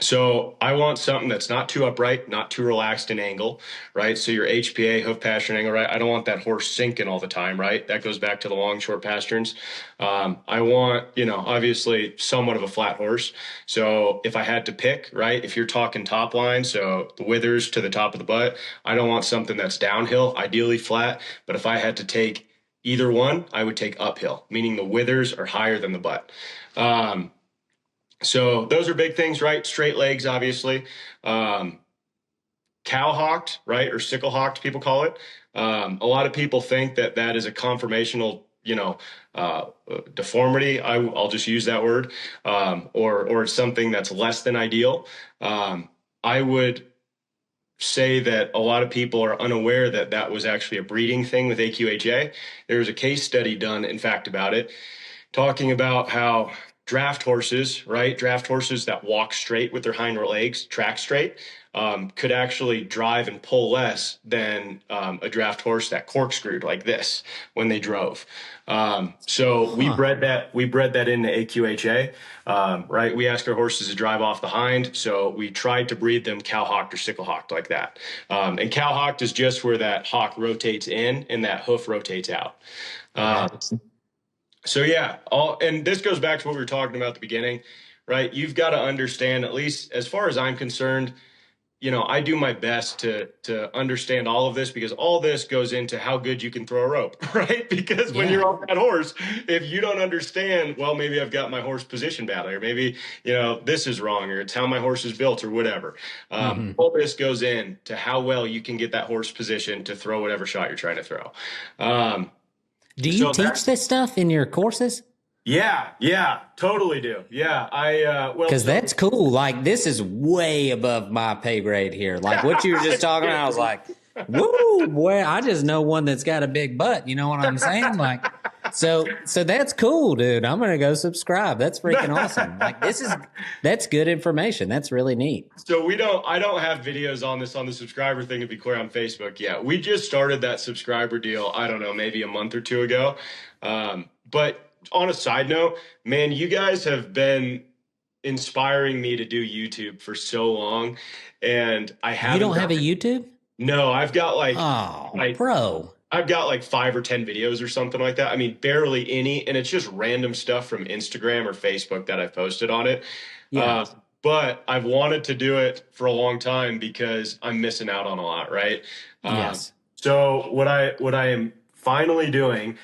So I want something that's not too upright, not too relaxed in angle, right? So your HPA, hoof pasturing angle, right? I don't want that horse sinking all the time, right? That goes back to the long, short pasturings. I want, obviously somewhat of a flat horse. So if I had to pick, right, if you're talking top line, so the withers to the top of the butt, I don't want something that's downhill, ideally flat. But if I had to take either one, I would take uphill, meaning the withers are higher than the butt. So those are big things, right? Straight legs, obviously. Cow-hocked, right? Or sickle-hocked, people call it. A lot of people think that is a conformational, deformity. I'll just use that word, or it's something that's less than ideal. I would say that a lot of people are unaware that was actually a breeding thing with AQHA. There was a case study done, in fact, about it, talking about how draft horses, right? Draft horses that walk straight with their hind legs, track straight, could actually drive and pull less than a draft horse that corkscrewed like this when they drove. So we bred that into AQHA, right? We asked our horses to drive off the hind. So we tried to breed them cow-hocked or sickle-hocked like that. And cow-hocked is just where that hock rotates in and that hoof rotates out. So yeah, and this goes back to what we were talking about at the beginning, right? You've got to understand, at least as far as I'm concerned, I do my best to understand all of this, because all this goes into how good you can throw a rope, right? Because when you're on that horse, if you don't understand, well, maybe I've got my horse position badly, or maybe, this is wrong, or it's how my horse is built, or whatever. All this goes into how well you can get that horse positioned to throw whatever shot you're trying to throw. Do you teach this stuff in your courses? Yeah, totally do. Yeah, because that's cool. Like, this is way above my pay grade here. Like what you were just talking about, I was like, woo, boy, I just know one that's got a big butt. You know what I'm saying? Like, so that's cool, dude. I'm going to go subscribe. That's freaking awesome. Like, that's good information. That's really neat. So I don't have videos on this on the subscriber thing, to be clear, on Facebook yet. We just started that subscriber deal, I don't know, maybe a month or two ago. But on a side note, man, you guys have been inspiring me to do YouTube for so long, and I haven't. You don't have a YouTube? No, I've got bro. I've got like 5 or 10 videos or something like that. I mean, barely any, and it's just random stuff from Instagram or Facebook that I've posted on it. Yeah. But I've wanted to do it for a long time because I'm missing out on a lot, right? Yes. So what I am finally doing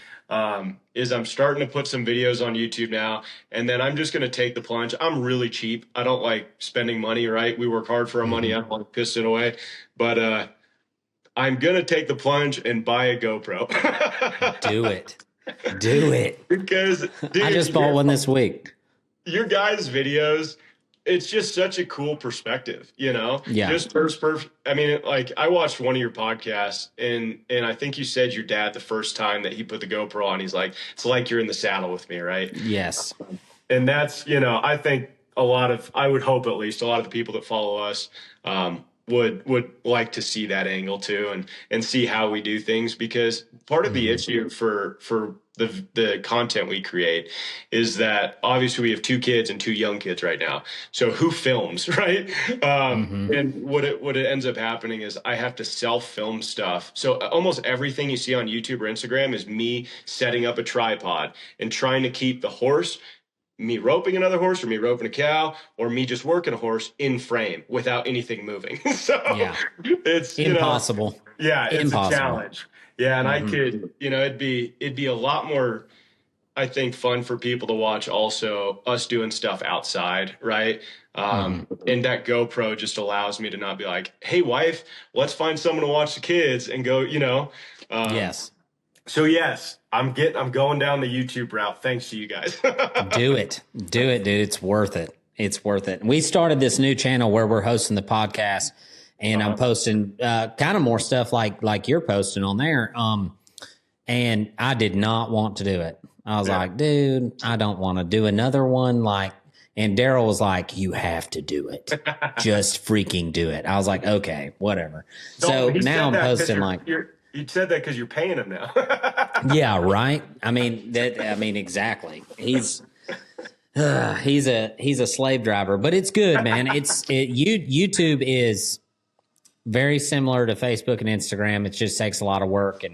is I'm starting to put some videos on YouTube now, and then I'm just going to take the plunge. I'm really cheap. I don't like spending money, right? We work hard for our money. I don't want to piss it away, but I'm going to take the plunge and buy a GoPro. Do it. Because, dude, I just bought one this week. Your guys' videos, it's just such a cool perspective, Yeah. Just I mean, like, I watched one of your podcasts, and I think you said your dad, the first time that he put the GoPro on, he's like, it's like you're in the saddle with me, right? Yes. And that's, I think I would hope at least a lot of the people that follow us would like to see that angle too, and see how we do things, because part of the issue for the content we create is that obviously we have 2 kids and 2 young kids right now. So who films, right? And what it ends up happening is I have to self-film stuff. So almost everything you see on YouTube or Instagram is me setting up a tripod and trying to keep the horse, me roping another horse, or me roping a cow, or me just working a horse in frame without anything moving. So it's impossible. It's impossible. A challenge. Yeah. And I could, it'd be a lot more, I think, fun for people to watch also us doing stuff outside. Right. And that GoPro just allows me to not be like, hey, wife, let's find someone to watch the kids and go, yes. So yes, I'm going down the YouTube route. Thanks to you guys. Do it, dude. It's worth it. It's worth it. We started this new channel where we're hosting the podcast, and I'm posting kind of more stuff like you're posting on there. And I did not want to do it. I was like, dude, I don't want to do another one. And Daryl was like, you have to do it. Just freaking do it. I was like, okay, whatever. So now I'm posting you said that because you're paying him now. yeah, right. I mean, exactly. He's a slave driver, but it's good, man. YouTube is very similar to Facebook and Instagram. It just takes a lot of work,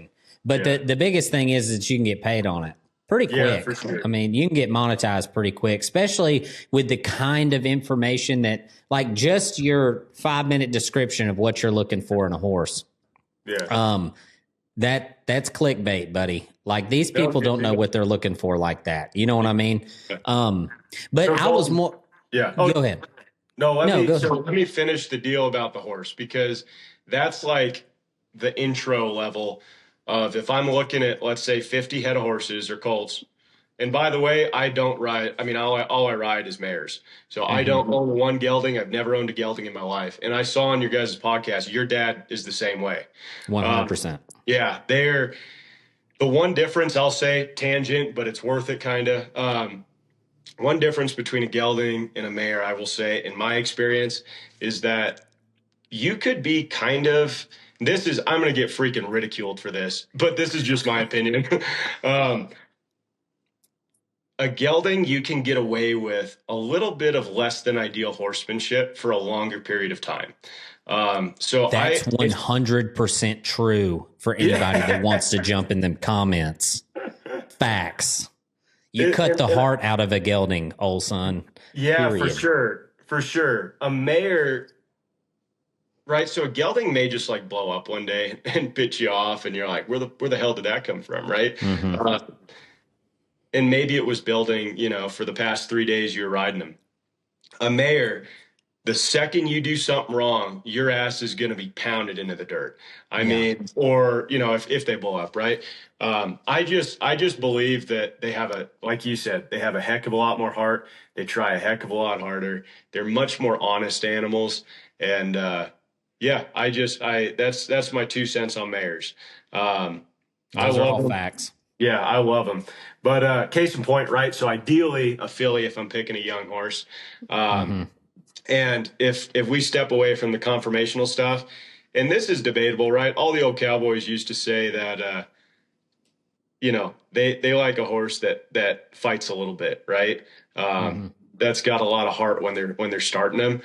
but the biggest thing is that you can get paid on it pretty quick. Yeah, for sure. I mean, you can get monetized pretty quick, especially with the kind of information that, like, just your 5-minute description of what you're looking for in a horse. Yeah. That's clickbait, buddy. Like, these people don't know what they're looking for like that. You know what I mean? But I was more. Yeah. Go ahead. No, let me finish the deal about the horse, because that's like the intro level of, if I'm looking at, let's say, 50 head of horses or colts. And by the way, I don't ride. I mean, all I ride is mares. So I don't own one gelding. I've never owned a gelding in my life. And I saw on your guys' podcast, your dad is the same way. 100%. Yeah, they're the one difference, I'll say, tangent, but it's worth it, kind of. One difference between a gelding and a mare, I will say, in my experience, is that you could be kind of, I'm going to get freaking ridiculed for this, but this is just my opinion. A gelding, you can get away with a little bit of less than ideal horsemanship for a longer period of time. So that's 100% true for anybody that wants to jump in them comments. Facts. You cut the heart out of a gelding, old son. Yeah, period. For sure. A mare, right? So a gelding may just like blow up one day and pitch you off, and you're like, where the hell did that come from, right? And maybe it was building, for the past 3 days you were riding them. A mare, the second you do something wrong, your ass is going to be pounded into the dirt. I mean, or, if they blow up, right? I just believe that they have like you said, they have a heck of a lot more heart. They try a heck of a lot harder. They're much more honest animals. And, that's my 2 cents on mares. Those are all facts. Yeah, I love them. But case in point, right? So ideally, a filly if I'm picking a young horse. And if we step away from the conformational stuff, and this is debatable, right? All the old cowboys used to say that, they like a horse that fights a little bit, right? That's got a lot of heart when they're starting them.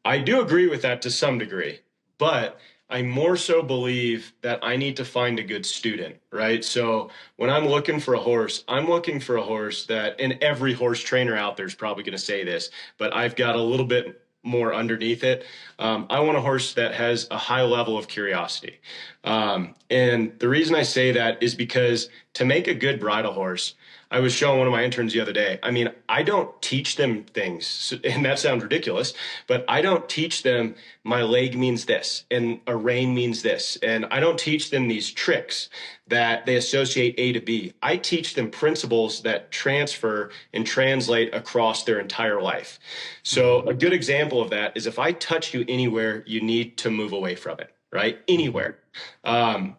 I do agree with that to some degree, but I more so believe that I need to find a good student, right? So when I'm looking for a horse, I'm looking for a horse that, and every horse trainer out there is probably going to say this, but I've got a little bit more underneath it. I want a horse that has a high level of curiosity. And the reason I say that is because to make a good bridle horse, I was showing one of my interns the other day. I mean, I don't teach them things, and that sounds ridiculous, but I don't teach them my leg means this and a rein means this. And I don't teach them these tricks that they associate A to B. I teach them principles that transfer and translate across their entire life. So a good example of that is, if I touch you anywhere, you need to move away from it, right? Anywhere. And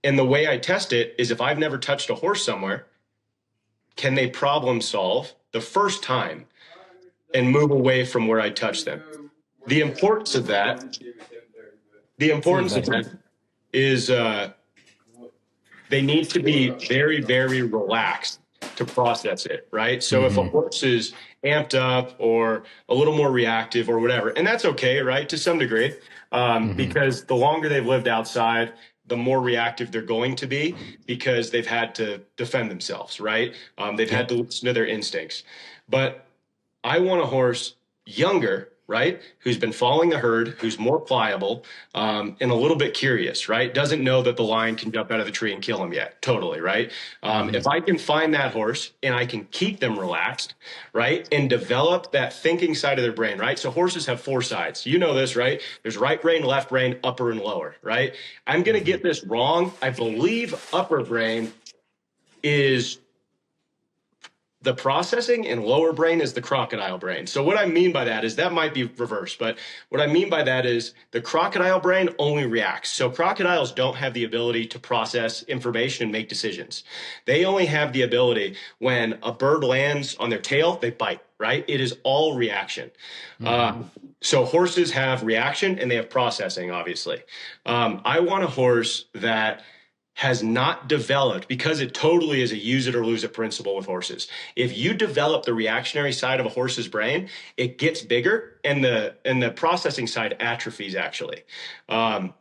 the way I test it is, if I've never touched a horse somewhere, can they problem solve the first time and move away from where I touch them? The importance of that is they need to be very, very relaxed to process it, right? So if a horse is amped up or a little more reactive or whatever, and that's okay, right, to some degree, because the longer they've lived outside, the more reactive they're going to be, because they've had to defend themselves, right? They've had to listen to their instincts. But I want a horse younger, right? Who's been following the herd, who's more pliable, and a little bit curious, right? Doesn't know that the lion can jump out of the tree and kill him yet. Totally, right? If I can find that horse and I can keep them relaxed, right? And develop that thinking side of their brain, right? So horses have 4 sides. You know this, right? There's right brain, left brain, upper and lower, right? I'm going to get this wrong. I believe upper brain is the processing and lower brain is the crocodile brain. So what I mean by that is that might be reversed, but what I mean by that is the crocodile brain only reacts. So crocodiles don't have the ability to process information and make decisions. They only have the ability when a bird lands on their tail, they bite, right? It is all reaction. So horses have reaction and they have processing, obviously. I want a horse that has not developed, because it totally is a use it or lose it principle with horses. If you develop the reactionary side of a horse's brain, it gets bigger and the processing side atrophies actually.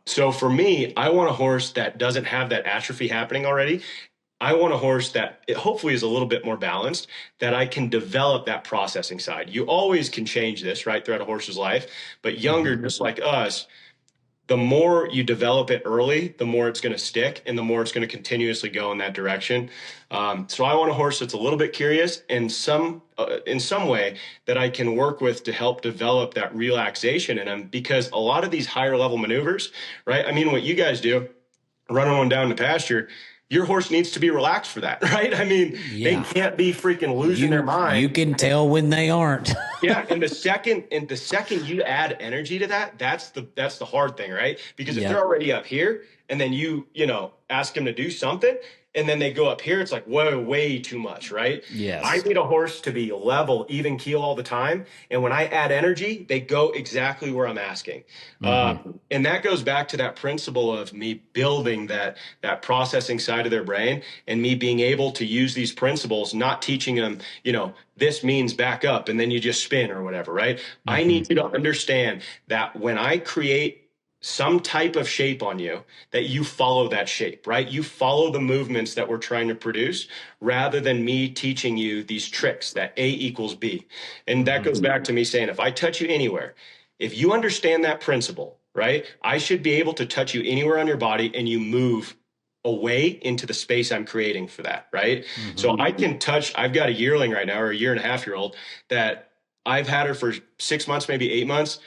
So for me, I want a horse that doesn't have that atrophy happening already. I want a horse that it hopefully is a little bit more balanced, that I can develop that processing side. You always can change this, right, throughout a horse's life, but younger, just like us, the more you develop it early, the more it's going to stick and the more it's going to continuously go in that direction. So I want a horse that's a little bit curious and in some way that I can work with to help develop that relaxation in him, because a lot of these higher level maneuvers, right? I mean, what you guys do, running one down the pasture, your horse needs to be relaxed for that, right? I mean, They can't be freaking losing their mind. You can tell when they aren't. Yeah, and the second you add energy to that, that's the hard thing, right? Because if they're already up here and then you ask them to do something and then they go up here, it's like way too much, right? Yes. I need a horse to be level, even keel all the time. And when I add energy, they go exactly where I'm asking. And that goes back to that principle of me building that processing side of their brain and me being able to use these principles, not teaching them, this means back up and then you just spin or whatever, right? I need you to understand that when I create some type of shape on you, that you follow that shape, right? You follow the movements that we're trying to produce rather than me teaching you these tricks that A equals B. And that goes back to me saying, if I touch you anywhere, if you understand that principle, right, I should be able to touch you anywhere on your body and you move away into the space I'm creating for that, right? So I can touch, I've got a yearling right now, or a 1.5-year-old that I've had her for 6 months, maybe 8 months.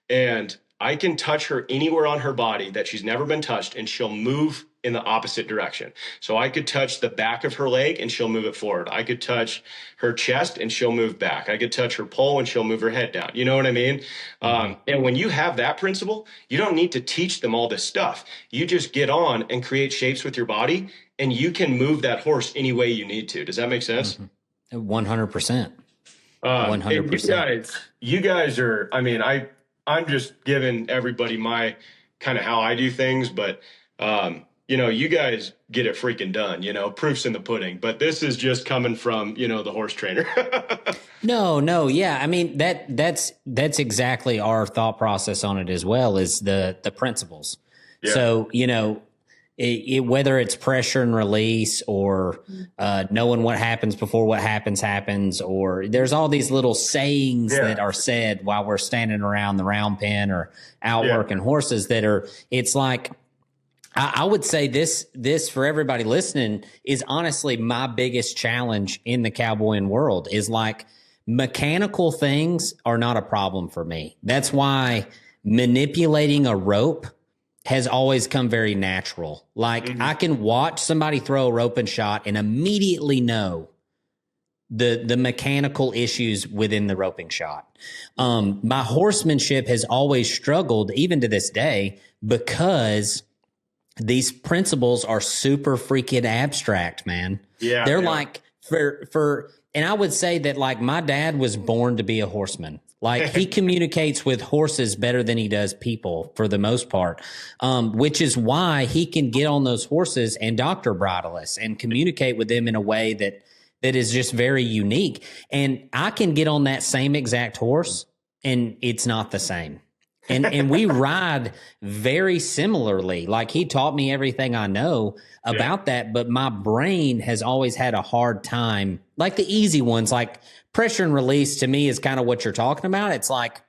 And I can touch her anywhere on her body that she's never been touched and she'll move in the opposite direction. So I could touch the back of her leg and she'll move it forward. I could touch her chest and she'll move back. I could touch her pole and she'll move her head down. You know what I mean? And when you have that principle, you don't need to teach them all this stuff. You just get on and create shapes with your body and you can move that horse any way you need to. Does that make sense? 100%. 100%. You guys are, I mean, I'm just giving everybody my kind of how I do things, but you guys get it freaking done, proof's in the pudding, but this is just coming from, the horse trainer. No. Yeah. I mean, that's exactly our thought process on it as well, is the principles. Yeah. So, whether it's pressure and release or knowing what happens before what happens, or there's all these little sayings that are said while we're standing around the round pen or out working horses it's like, I would say this for everybody listening is honestly my biggest challenge in the cowboying world is like mechanical things are not a problem for me. That's why manipulating a rope has always come very natural. Like I can watch somebody throw a rope and shot and immediately know the mechanical issues within the roping shot. My horsemanship has always struggled, even to this day, because these principles are super freaking abstract, man. Yeah. They're like and I would say that like my dad was born to be a horseman. Like he communicates with horses better than he does people for the most part, which is why he can get on those horses and doctor bridle us and communicate with them in a way that is just very unique. And I can get on that same exact horse and it's not the same. And we ride very similarly. Like he taught me everything I know about that, but my brain has always had a hard time. Like the easy ones, like pressure and release to me is kind of what you're talking about. It's like,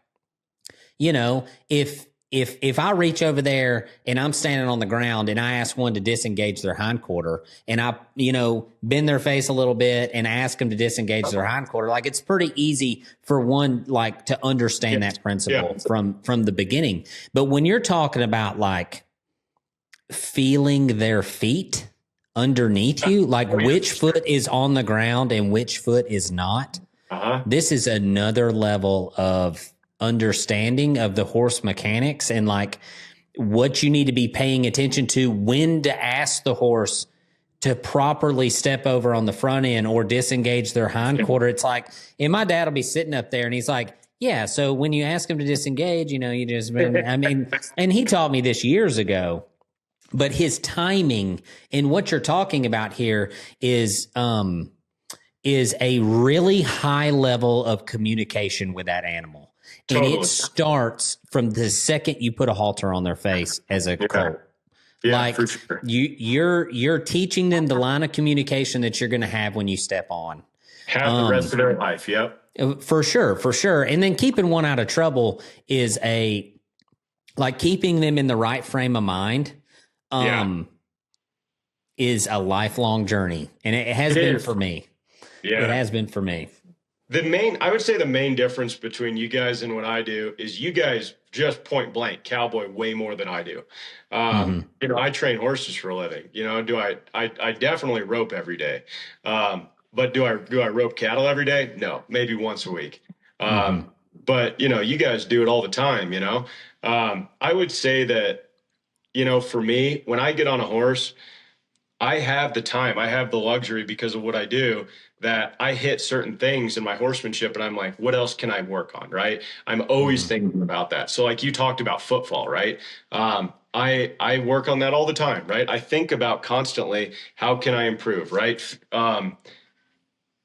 you know, if I reach over there and I'm standing on the ground and I ask one to disengage their hindquarter and I, you know, bend their face a little bit and ask them to disengage their hindquarter, like it's pretty easy for one like to understand that principle from the beginning. But when you're talking about like feeling their feet underneath you, like which foot is on the ground and which foot is not, this is another level of understanding of the horse mechanics and like what you need to be paying attention to, when to ask the horse to properly step over on the front end or disengage their hindquarter. It's like, and my dad will be sitting up there and he's like, yeah, so when you ask him to disengage, you know, you just, I mean, and he taught me this years ago, but his timing and what you're talking about here is a really high level of communication with that animal. Totally. And it starts from the second you put a halter on their face as a colt. Yeah, like for sure. You're teaching them the line of communication that you're going to have when you step on. Have the rest of their life. Yep. For sure. And then keeping one out of trouble is like keeping them in the right frame of mind. Is a lifelong journey, and it has been for me. Yeah, it has been for me. I would say the main difference between you guys and what I do is you guys just point blank cowboy way more than I do. You know, I train horses for a living. You know, I definitely rope every day. But do I rope cattle every day? No, maybe once a week. But you know, you guys do it all the time, you know. I would say that, you know, for me, when I get on a horse, I have the time, I have the luxury because of what I do, that I hit certain things in my horsemanship and I'm like, what else can I work on? Right. I'm always thinking about that. So like you talked about footfall, right? I work on that all the time, right? I think about constantly, how can I improve? Right.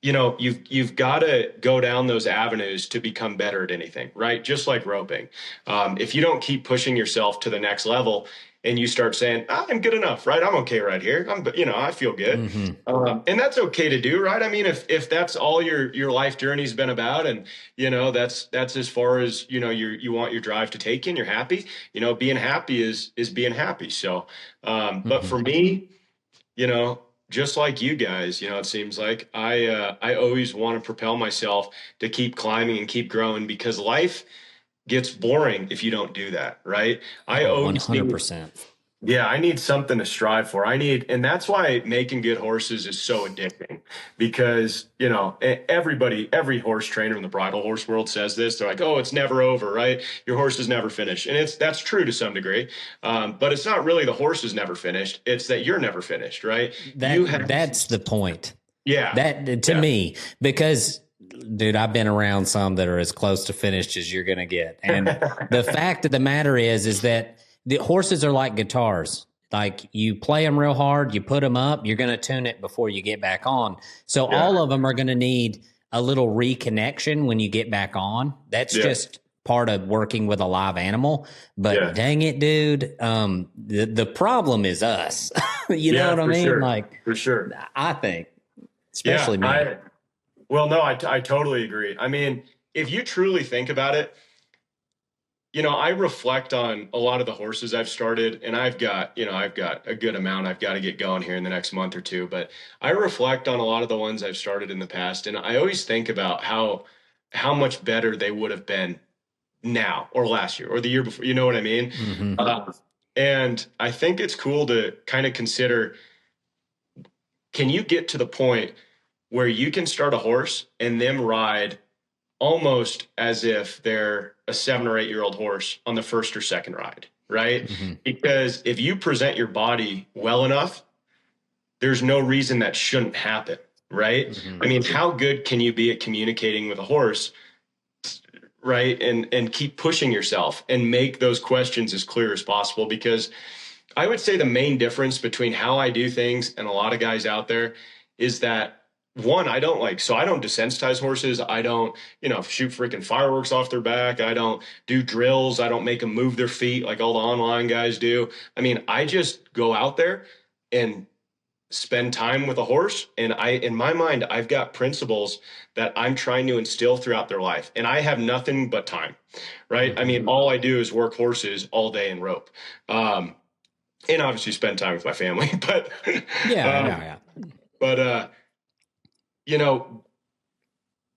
You know, you've got to go down those avenues to become better at anything, right? Just like roping. If you don't keep pushing yourself to the next level and you start saying, I'm good enough, right? I'm okay right here. You know, I feel good. And that's okay to do, right? I mean, if that's all your life journey's been about, and, you know, that's as far as, you know, you want your drive to take in, you're happy, you know, being happy is being happy. So, but for me, you know, just like you guys, you know, it seems like I always want to propel myself to keep climbing and keep growing, because life gets boring if you don't do that, right? I always 100%. I need something to strive for. And that's why making good horses is so addicting, because, you know, every horse trainer in the bridle horse world says this. They're like, oh, it's never over, right? Your horse is never finished. And that's true to some degree. But it's not really the horse is never finished. It's that you're never finished, right? That's the point. Yeah. That to me, because dude, I've been around some that are as close to finished as you're going to get. And the fact of the matter is that the horses are like guitars. Like you play them real hard, you put them up, you're going to tune it before you get back on. So all of them are going to need a little reconnection when you get back on. That's just part of working with a live animal. But dang it, dude, the problem is us. You know what I mean? Sure. Like, for sure. I think, especially me. Well, no, I totally agree. I mean, if you truly think about it, you know, I reflect on a lot of the horses I've started, and I've got a good amount I've got to get going here in the next month or two, but I reflect on a lot of the ones I've started in the past, and I always think about how much better they would have been now or last year or the year before, you know what I mean? And I think it's cool to kind of consider, can you get to the point where you can start a horse and them ride almost as if they're a 7 or 8 year old horse on the first or second ride, right? Because if you present your body well enough, there's no reason that shouldn't happen, right? I mean, how good can you be at communicating with a horse, right? And keep pushing yourself and make those questions as clear as possible. Because I would say the main difference between how I do things and a lot of guys out there is that one, I don't desensitize horses. I don't, shoot freaking fireworks off their back. I don't do drills. I don't make them move their feet like all the online guys do. I mean, I just go out there and spend time with a horse. And in my mind, I've got principles that I'm trying to instill throughout their life. And I have nothing but time, right? I mean, all I do is work horses all day and rope. And obviously spend time with my family, but Yeah. but you know,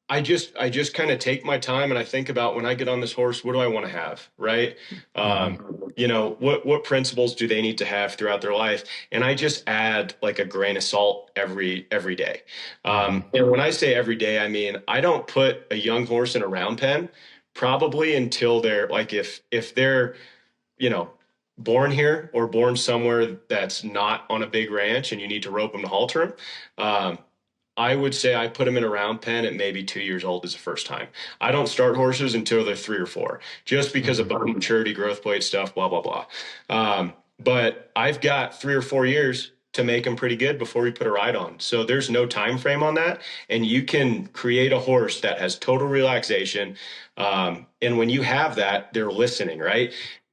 I just kind of take my time and I think about, when I get on this horse, what do I want to have, right? What principles do they need to have throughout their life? And I just add like a grain of salt every day. And when I say every day, I mean, I don't put a young horse in a round pen probably until they're like, if they're, born here or born somewhere that's not on a big ranch and you need to rope them to halter them. I would say I put them in a round pen at maybe 2 years old as the first time. I don't start horses until they're 3 or 4, just because of bone maturity, growth plate stuff, blah, blah, blah. But I've got 3 or 4 years to make them pretty good before we put a ride on. So there's no time frame on that. And you can create a horse that has total relaxation. And when you have that, they're listening, right?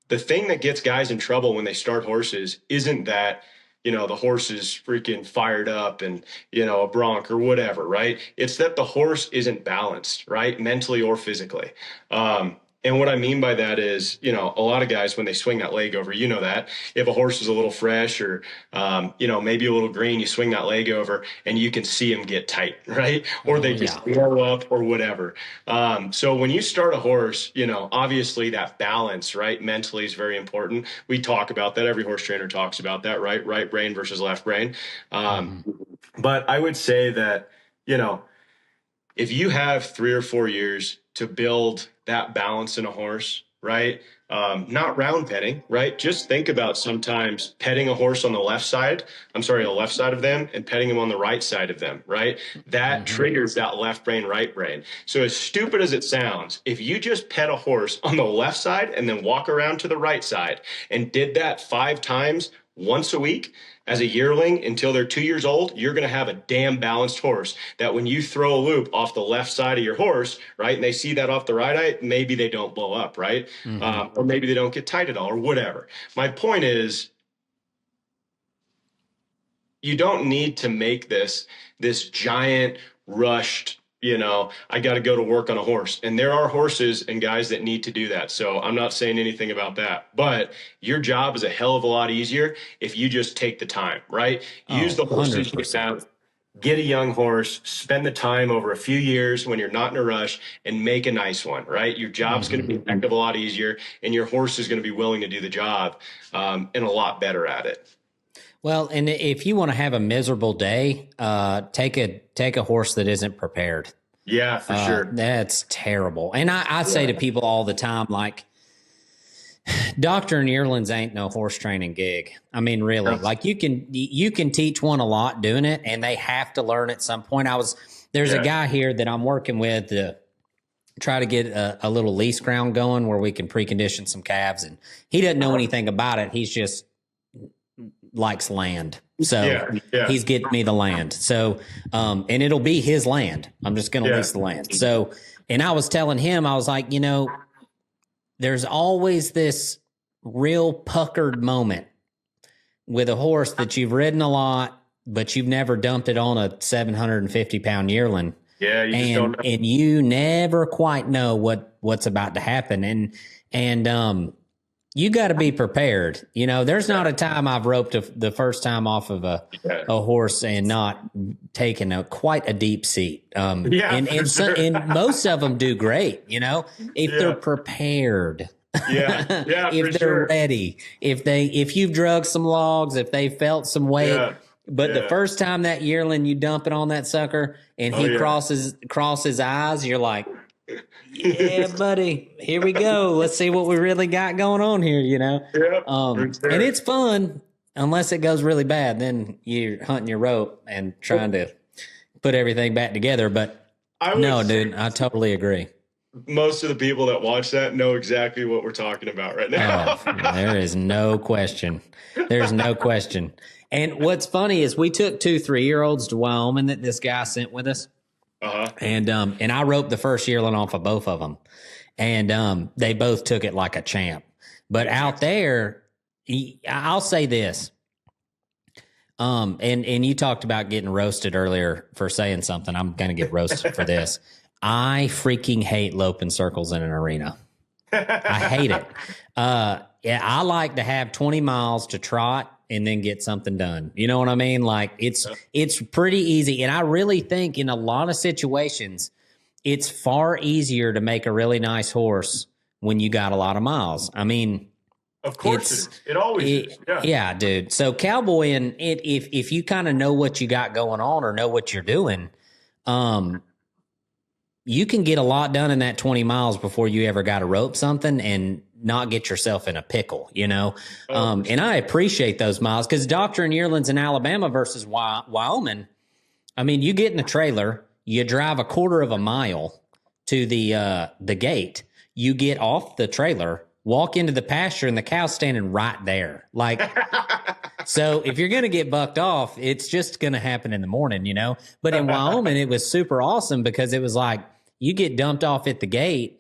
The thing that gets guys in trouble when they start horses isn't that, the horse is freaking fired up and, a bronc or whatever, right? It's that the horse isn't balanced, right? Mentally or physically. And what I mean by that is, a lot of guys, when they swing that leg over, that if a horse is a little fresh or, maybe a little green, you swing that leg over and you can see them get tight, right? Or they just blow up or whatever. So when you start a horse, obviously that balance, right? Mentally is very important. We talk about that. Every horse trainer talks about that, right? Right brain versus left brain. But I would say that, if you have 3 or 4 years to build that balance in a horse, right? Not round petting, right? Just think about sometimes petting a horse on the left side of them and petting them on the right side of them, right? That triggers that left brain, right brain. So as stupid as it sounds, if you just pet a horse on the left side and then walk around to the right side and did that 5 times once a week, as a yearling until they're 2 years old, you're going to have a damn balanced horse that when you throw a loop off the left side of your horse, right, and they see that off the right eye, maybe they don't blow up, right? Or maybe they don't get tight at all or whatever. My point is, you don't need to make this giant rushed, I got to go to work on a horse. And there are horses and guys that need to do that. So I'm not saying anything about that. But your job is a hell of a lot easier if you just take the time, right? Use the horses you have, get a young horse, spend the time over a few years when you're not in a rush and make a nice one, right? Your job's going to be a heck of a lot easier and your horse is going to be willing to do the job and a lot better at it. Well, and if you want to have a miserable day, take a horse that isn't prepared. Yeah, for sure. That's terrible. And I say to people all the time, like, doctor and yearlings ain't no horse training gig. I mean, really, like you can teach one a lot doing it, and they have to learn at some point. There's a guy here that I'm working with to try to get a little lease ground going where we can precondition some calves, and he doesn't know anything about it. He's just likes land. So he's getting me the land. So, and it'll be his land. I'm just going to lease the land. So, and I was telling him, I was like, there's always this real puckered moment with a horse that you've ridden a lot, but you've never dumped it on a 750-pound yearling. Yeah. And you never quite know what's about to happen. And you got to be prepared. There's not a time I've roped the first time off of a horse and not taken quite a deep seat. And most of them do great, if they're prepared. If they're ready, if you've drugged some logs, if they felt some weight. But the first time that yearling, you dump it on that sucker and he crosses eyes, you're like, yeah, buddy, here we go. Let's see what we really got going on here, And it's fun unless it goes really bad. Then you're hunting your rope and trying to put everything back together. But dude, I totally agree. most of the people that watch that know exactly what we're talking about right now. Oh, there is no question. There's no question. And what's funny is we took 2 3-year-olds to Wyoming that this guy sent with us. And I roped the first yearling off of both of them. And they both took it like a champ. But out there, I'll say this. And you talked about getting roasted earlier for saying something. I'm going to get roasted for this. I freaking hate loping circles in an arena. I hate it. Yeah, I like to have 20 miles to trot and then get something done. You know what I mean? Like it's pretty easy. And I really think in a lot of situations, it's far easier to make a really nice horse when you got a lot of miles. I mean, of course it always is. Yeah, dude. So cowboying, if you kind of know what you got going on or know what you're doing, you can get a lot done in that 20 miles before you ever got to rope something and not get yourself in a pickle, you know? And I appreciate those miles because Doctor and yearlings in Alabama versus Wyoming, I mean, you get in a trailer, you drive a quarter of a mile to the gate, you get off the trailer, walk into the pasture, and the cow's standing right there. Like, so if you're going to get bucked off, it's just going to happen in the morning, you know? But in Wyoming, it was super awesome because it was like you get dumped off at the gate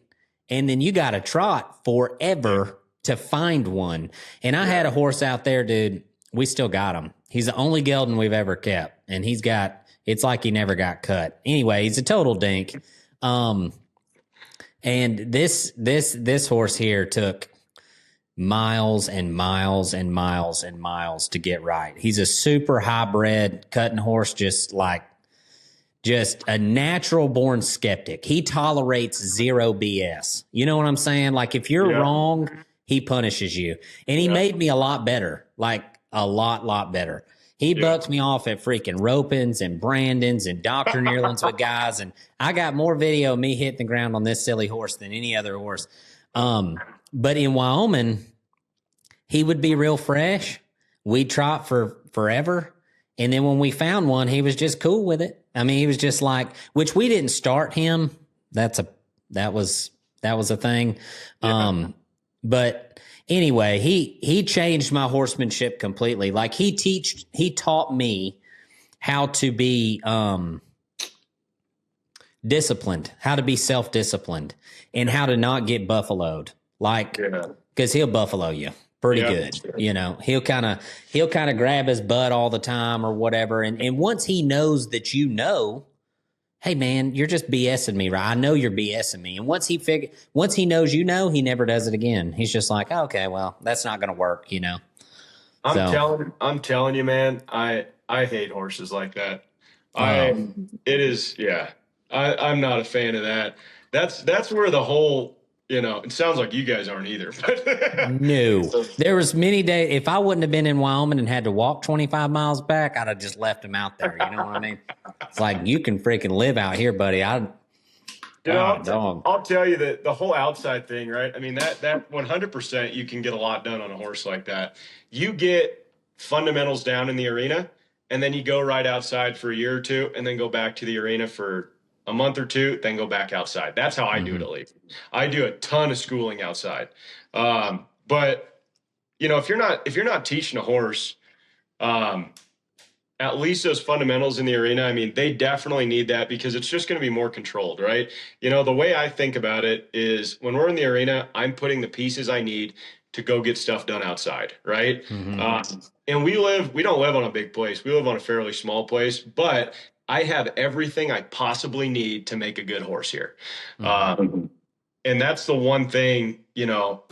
and then you got to trot forever to find one. And I had a horse out there, dude. We still got him. He's the only gelding we've ever kept. And it's like he never got cut. Anyway, he's a total dink. And this horse here took miles and miles and miles and miles to get right. He's a super hybrid cutting horse, just a natural born skeptic. He tolerates zero BS. You know what I'm saying? Like if you're wrong, he punishes you. And he made me a lot better, like a lot better. He bucks me off at freaking ropings and Brandons and Dr. Nearlands with guys. And I got more video of me hitting the ground on this silly horse than any other horse. But in Wyoming, he would be real fresh. We'd trot for forever. And then when we found one, he was just cool with it. I mean, he was just like, which we didn't start him. That was a thing. Yeah. But anyway, he changed my horsemanship completely. Like he taught me how to be disciplined, how to be self-disciplined, and how to not get buffaloed. Like, because he'll buffalo you pretty good. Sure. You know, he'll kind of grab his butt all the time or whatever. And once he knows that you know, hey man, you're just BSing me, right? I know you're BSing me. And once he knows you know, he never does it again. He's just like, oh, okay, well, that's not going to work, you know. I'm telling you, man, I hate horses like that. I'm not a fan of that. That's where the whole, you know, it sounds like you guys aren't either. But no, there was many days. If I wouldn't have been in Wyoming and had to walk 25 miles back, I'd have just left him out there. You know what I mean? It's like, you can freaking live out here, buddy. I'll tell you that the whole outside thing, right? I mean, that 100%, you can get a lot done on a horse like that. You get fundamentals down in the arena, and then you go right outside for a year or two, and then go back to the arena for a month or two, then go back outside. That's how I do it, at least. I do a ton of schooling outside. But you know, if you're not teaching a horse, at least those fundamentals in the arena, I mean, they definitely need that because it's just going to be more controlled, right? You know, the way I think about it is when we're in the arena, I'm putting the pieces I need to go get stuff done outside, right? Mm-hmm. And we don't live on a big place. We live on a fairly small place, but I have everything I possibly need to make a good horse here. Mm-hmm. And that's the one thing, you know,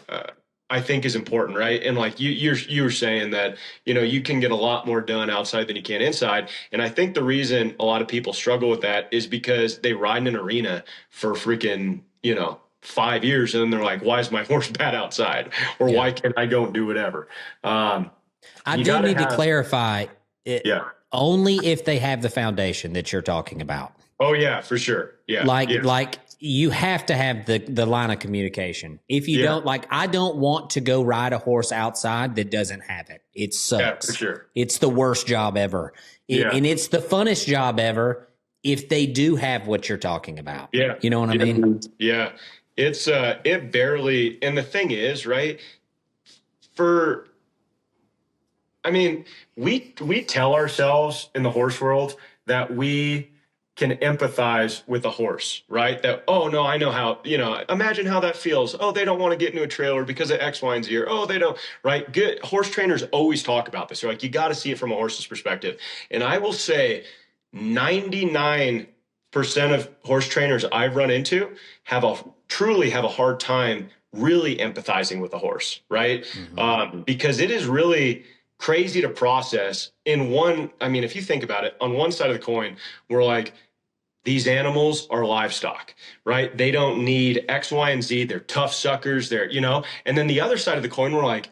I think is important, right? And like you were saying that, you know, you can get a lot more done outside than you can inside. And I think the reason a lot of people struggle with that is because they ride in an arena for freaking, you know, 5 years. And then they're like, why is my horse bad outside? Or why can't I go and do whatever? I do need to clarify it. Yeah. Only if they have the foundation that you're talking about. Oh yeah, for sure. Yeah. Like you have to have the line of communication. If you don't, like, I don't want to go ride a horse outside that doesn't have it. It sucks. Yeah, for sure. It's the worst job ever. And it's the funnest job ever if they do have what you're talking about. Yeah. You know what I mean? Yeah. It's it barely, and the thing is, right? For I mean, we tell ourselves in the horse world that we can empathize with a horse, right? That, oh no, I know how, imagine how that feels. Oh, they don't want to get into a trailer because of X, Y, and Z. Or, oh, they don't, right? Good horse trainers always talk about this. They're like, you got to see it from a horse's perspective. And I will say 99% of horse trainers I've run into truly have a hard time really empathizing with a horse, right? Because it is really crazy to process if you think about it, on one side of the coin, we're like, these animals are livestock, right? They don't need X, Y, and Z. They're tough suckers. And then the other side of the coin, we're like,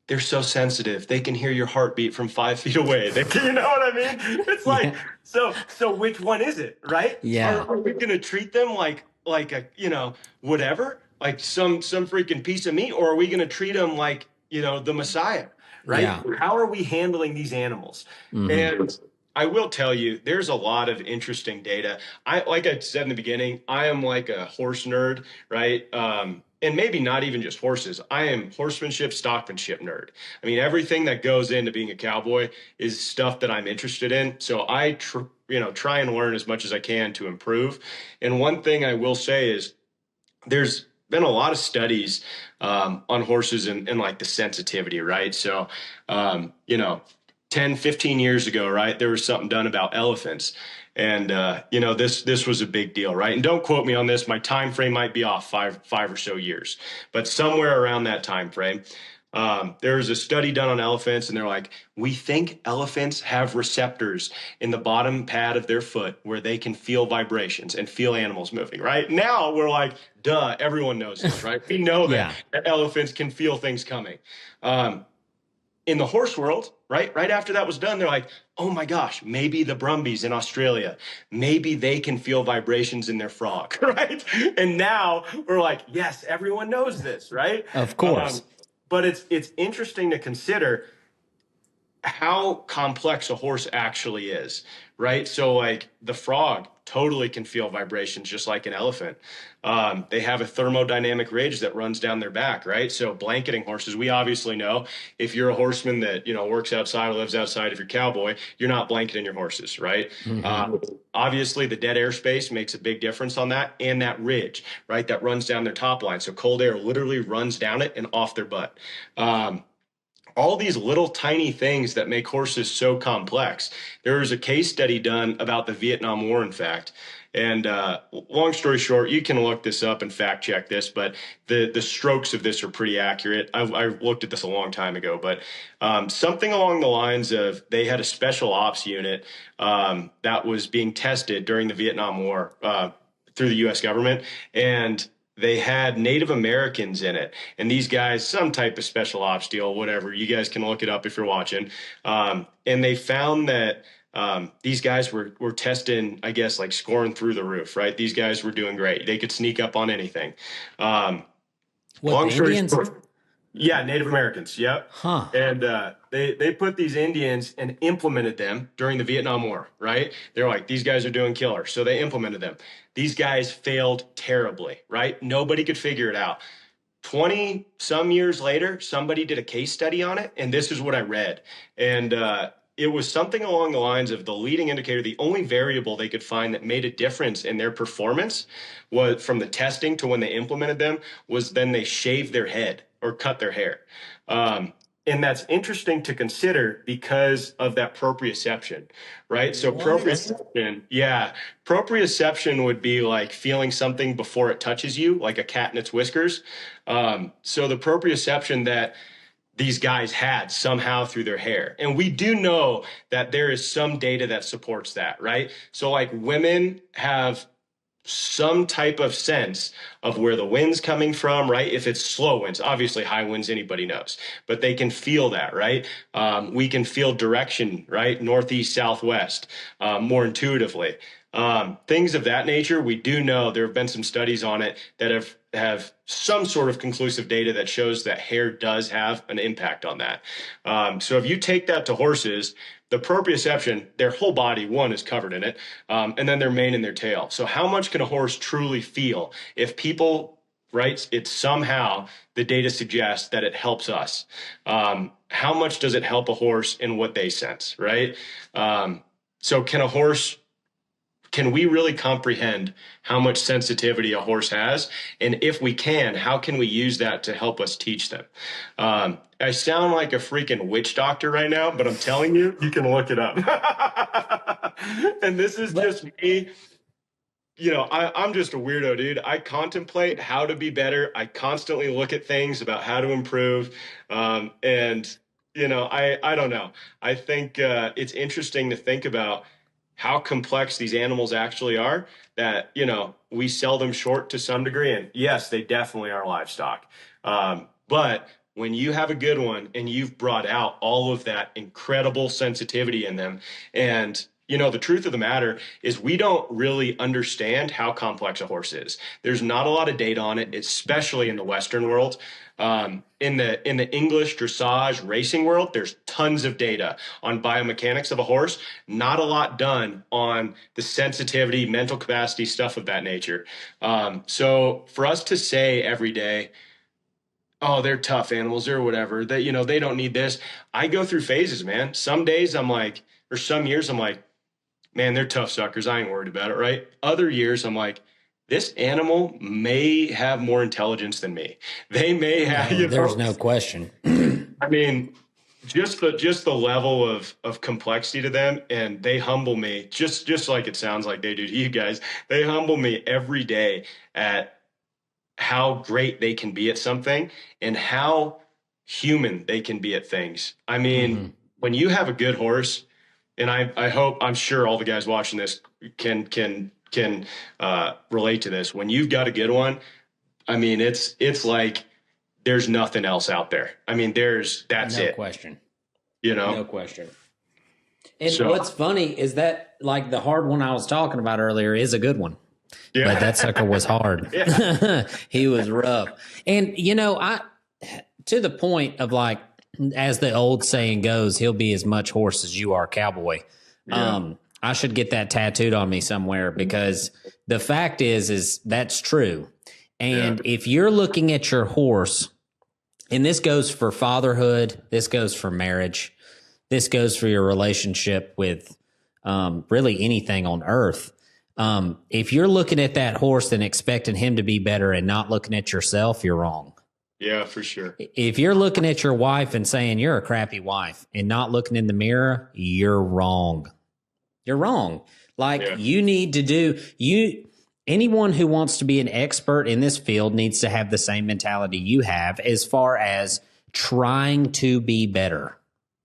they're so sensitive. They can hear your heartbeat from 5 feet away. You know what I mean? It's like, so which one is it, right? Yeah. Are we going to treat them like a, whatever, like some freaking piece of meat, or are we going to treat them like, the Messiah, right? Yeah. How are we handling these animals? And I will tell you, there's a lot of interesting data. Like I said in the beginning, I am like a horse nerd, right? And maybe not even just horses. I am horsemanship, stockmanship nerd. I mean, everything that goes into being a cowboy is stuff that I'm interested in. So I try and learn as much as I can to improve. And one thing I will say is there's been a lot of studies on horses and like the sensitivity, right? So, 10, 15 years ago, right, there was something done about elephants. And, this was a big deal, right? And don't quote me on this. My time frame might be off five or so years, but somewhere around that time frame, there was a study done on elephants, and they're like, we think elephants have receptors in the bottom pad of their foot where they can feel vibrations and feel animals moving, right? Now we're like, duh, everyone knows this, right? We know that elephants can feel things coming. In the horse world, right after that was done, they're like, oh my gosh, maybe the Brumbies in Australia, maybe they can feel vibrations in their frog, right? And now we're like, yes, everyone knows this, right? Of course. But it's interesting to consider how complex a horse actually is, right? So like the frog totally can feel vibrations just like an elephant. They have a thermodynamic ridge that runs down their back, right? So blanketing horses, we obviously know if you're a horseman that, works outside or lives outside, if you're cowboy, you're not blanketing your horses, right? Obviously the dead airspace makes a big difference on that, and that ridge, right? That runs down their top line. So cold air literally runs down it and off their butt. All these little tiny things that make horses so complex. There was a case study done about the Vietnam War, in fact. And long story short, you can look this up and fact check this, but the strokes of this are pretty accurate. I looked at this a long time ago, but something along the lines of they had a special ops unit that was being tested during the Vietnam War through the U.S. government, and they had Native Americans in it. And these guys, some type of special ops deal, whatever. You guys can look it up if you're watching. And they found that these guys were testing, I guess, like scoring through the roof, right? These guys were doing great. They could sneak up on anything. Long story short, yeah, Native Americans. Yep. Huh. And they put these Indians and implemented them during the Vietnam War, right? They're like, these guys are doing killer. So they implemented them. These guys failed terribly, right? Nobody could figure it out. 20 some years later, somebody did a case study on it. And this is what I read. And it was something along the lines of the leading indicator. The only variable they could find that made a difference in their performance was from the testing to when they implemented them was then they shaved their head or cut their hair. And that's interesting to consider because of that proprioception, right? So proprioception would be like feeling something before it touches you, like a cat in its whiskers. So the proprioception that these guys had somehow through their hair. And we do know that there is some data that supports that, right? So like women have some type of sense of where the wind's coming from, right? If it's slow winds, obviously high winds, anybody knows, but they can feel that, right? We can feel direction, right? Northeast, southwest, more intuitively. things of that nature. We do know there have been some studies on it that have some sort of conclusive data that shows that hair does have an impact on that. So if you take that to horses, the proprioception, their whole body, one, is covered in it, and then their mane and their tail. So how much can a horse truly feel if people, right, it's somehow the data suggests that it helps us. How much does it help a horse in what they sense, right? So can we really comprehend how much sensitivity a horse has? And if we can, how can we use that to help us teach them? I sound like a freaking witch doctor right now, but I'm telling you, you can look it up. And this is just me. I'm just a weirdo, dude. I contemplate how to be better. I constantly look at things about how to improve. I don't know. I think it's interesting to think about how complex these animals actually are, that, we sell them short to some degree. And yes, they definitely are livestock. But when you have a good one and you've brought out all of that incredible sensitivity in them, and the truth of the matter is we don't really understand how complex a horse is. There's not a lot of data on it, especially in the Western world. In the English dressage racing world, there's tons of data on biomechanics of a horse, not a lot done on the sensitivity, mental capacity, stuff of that nature. So for us to say every day, oh, they're tough animals or whatever, that, they don't need this. I go through phases, man. Some days I'm like, or some years I'm like, man, they're tough suckers. I ain't worried about it, right? Other years I'm like, this animal may have more intelligence than me. They may have, there's no question. I mean, just the level of complexity to them, and they humble me just like it sounds like they do to you guys. They humble me every day at how great they can be at something and how human they can be at things. I mean, when you have a good horse, and I'm sure all the guys watching this can relate to this. When you've got a good one, I mean, it's like there's nothing else out there. I mean, that's it. No question. No question. And what's funny is that, like, the hard one I was talking about earlier is a good one. Yeah. But that sucker was hard. He was rough. And, to the point of, like, as the old saying goes, he'll be as much horse as you are cowboy. Yeah. I should get that tattooed on me somewhere, because the fact is that's true. And if you're looking at your horse, and this goes for fatherhood, this goes for marriage, this goes for your relationship with really anything on earth. If you're looking at that horse and expecting him to be better and not looking at yourself, you're wrong. Yeah, for sure. If you're looking at your wife and saying you're a crappy wife and not looking in the mirror, you're wrong. You're wrong. Like, you need to anyone who wants to be an expert in this field needs to have the same mentality you have as far as trying to be better,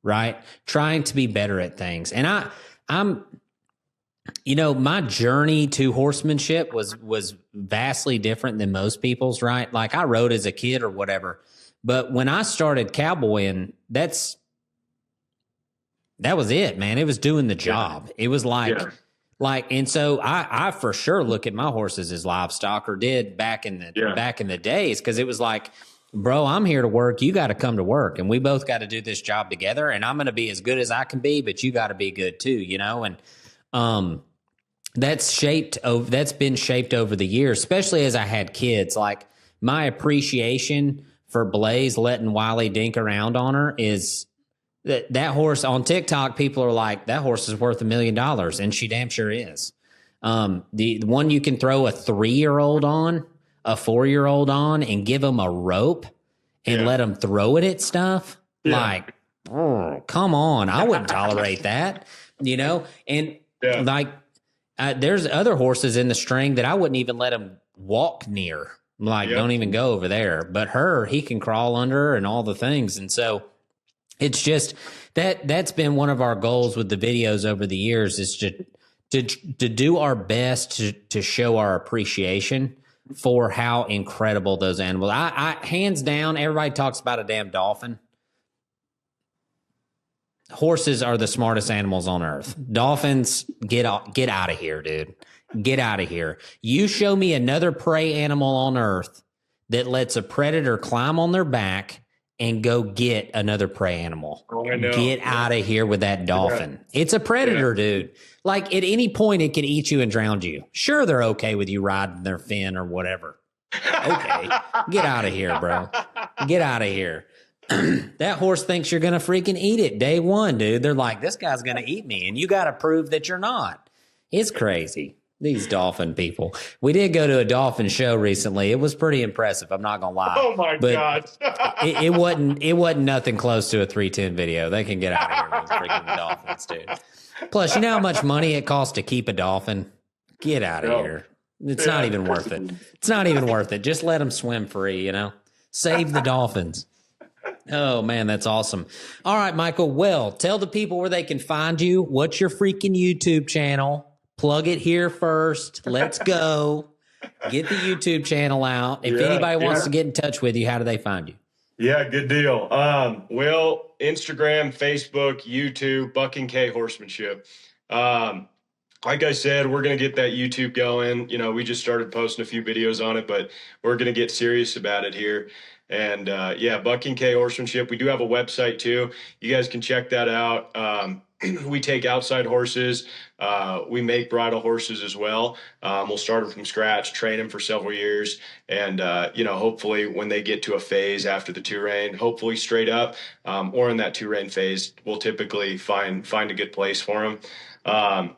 right? Trying to be better at things. And I'm my journey to horsemanship was vastly different than most people's, right? Like, I rode as a kid or whatever, but when I started cowboying, that was it, man. It was doing the job. It was like, and so I for sure look at my horses as livestock, or did back in the days. 'Cause it was like, bro, I'm here to work. You got to come to work, and we both got to do this job together. And I'm going to be as good as I can be, but you got to be good too, And, that's been shaped over the years, especially as I had kids. Like, my appreciation for Blaze letting Wiley dink around on her is that horse on TikTok. People are like, that horse is worth $1 million. And she damn sure is. The one you can throw a 3-year-old on, a 4-year-old on, and give them a rope and let them throw it at stuff. Like, come on. I wouldn't tolerate that, and like, there's other horses in the string that I wouldn't even let him walk near. Like, don't even go over there. But he can crawl under her and all the things. And so it's just that's been one of our goals with the videos over the years, is to do our best to show our appreciation for how incredible those animals. I hands down, everybody talks about a damn dolphin. horses are the smartest animals on earth. Dolphins, get out of here, dude. Get out of here. You show me another prey animal on earth that lets a predator climb on their back and go get another prey animal. Oh, I know. Get out of here with that dolphin. Yeah. It's a predator, dude. Like at any point, it could eat you and drown you. Sure, they're okay with you riding their fin or whatever. Okay. Get out of here, bro. Get out of here. That horse thinks you're going to freaking eat it day one, dude. They're like, this guy's going to eat me, and you got to prove that you're not. It's crazy. These dolphin people. We did go to a dolphin show recently. It was pretty impressive. I'm not going to lie. Oh, my gosh. it wasn't nothing close to a 310 video. They can get out of here with freaking dolphins, dude. Plus, you know how much money it costs to keep a dolphin? Get out of here. It's not even worth it. It's not even worth it. Just let them swim free, Save the dolphins. Oh, man, that's awesome. All right, Michael. Well, tell the people where they can find you. What's your freaking YouTube channel? Plug it here first. Let's go. Get the YouTube channel out. If anybody wants to get in touch with you, how do they find you? Yeah, good deal. Well, Instagram, Facebook, YouTube, Buck and K Horsemanship. Like I said, we're going to get that YouTube going. We just started posting a few videos on it, but we're going to get serious about it here. And Buck and K Horsemanship. We do have a website too. You guys can check that out. We take outside horses. We make bridle horses as well. We'll start them from scratch, train them for several years. And, hopefully when they get to a phase after the two-rein, hopefully straight up, or in that two-rein phase, we'll typically find a good place for them.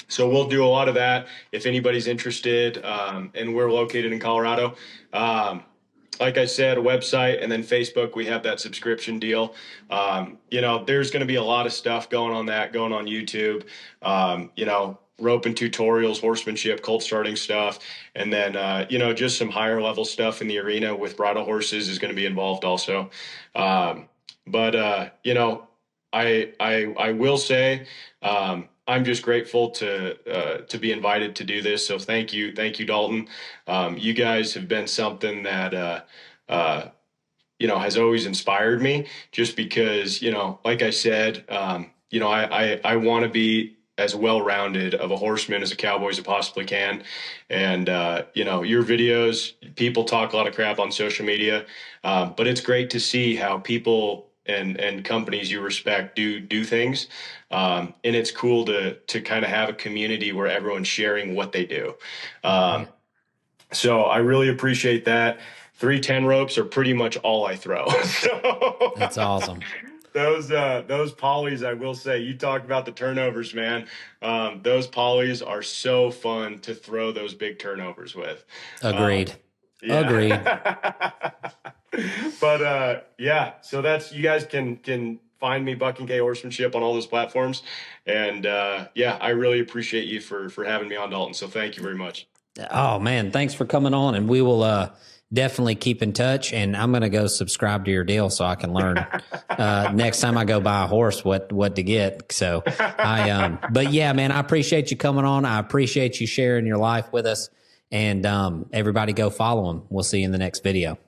So we'll do a lot of that if anybody's interested. And we're located in Colorado. Like I said, a website, and then Facebook, we have that subscription deal. There's going to be a lot of stuff going on YouTube, roping tutorials, horsemanship, colt starting stuff. And then, just some higher level stuff in the arena with bridle horses is going to be involved also. I will say, I'm just grateful to be invited to do this. So thank you, Dalton. You guys have been something that has always inspired me. Just because like I said, I want to be as well-rounded of a horseman as a cowboy as I possibly can. And your videos, people talk a lot of crap on social media, but it's great to see how people and companies you respect do things. And it's cool to kind of have a community where everyone's sharing what they do. So I really appreciate that. 310 ropes are pretty much all I throw. So that's awesome. Those polys, I will say, you talked about the turnovers, man. Those polys are so fun to throw those big turnovers with. Agreed. Agreed. But so that's, you guys can find me, Buck and K Horsemanship, on all those platforms. And I really appreciate you for having me on, Dalton. So thank you very much. Oh man, thanks for coming on, and we will definitely keep in touch. And I'm going to go subscribe to your deal so I can learn next time I go buy a horse what to get. So but yeah, man, I appreciate you coming on. I appreciate you sharing your life with us. And everybody go follow him. We'll see you in the next video.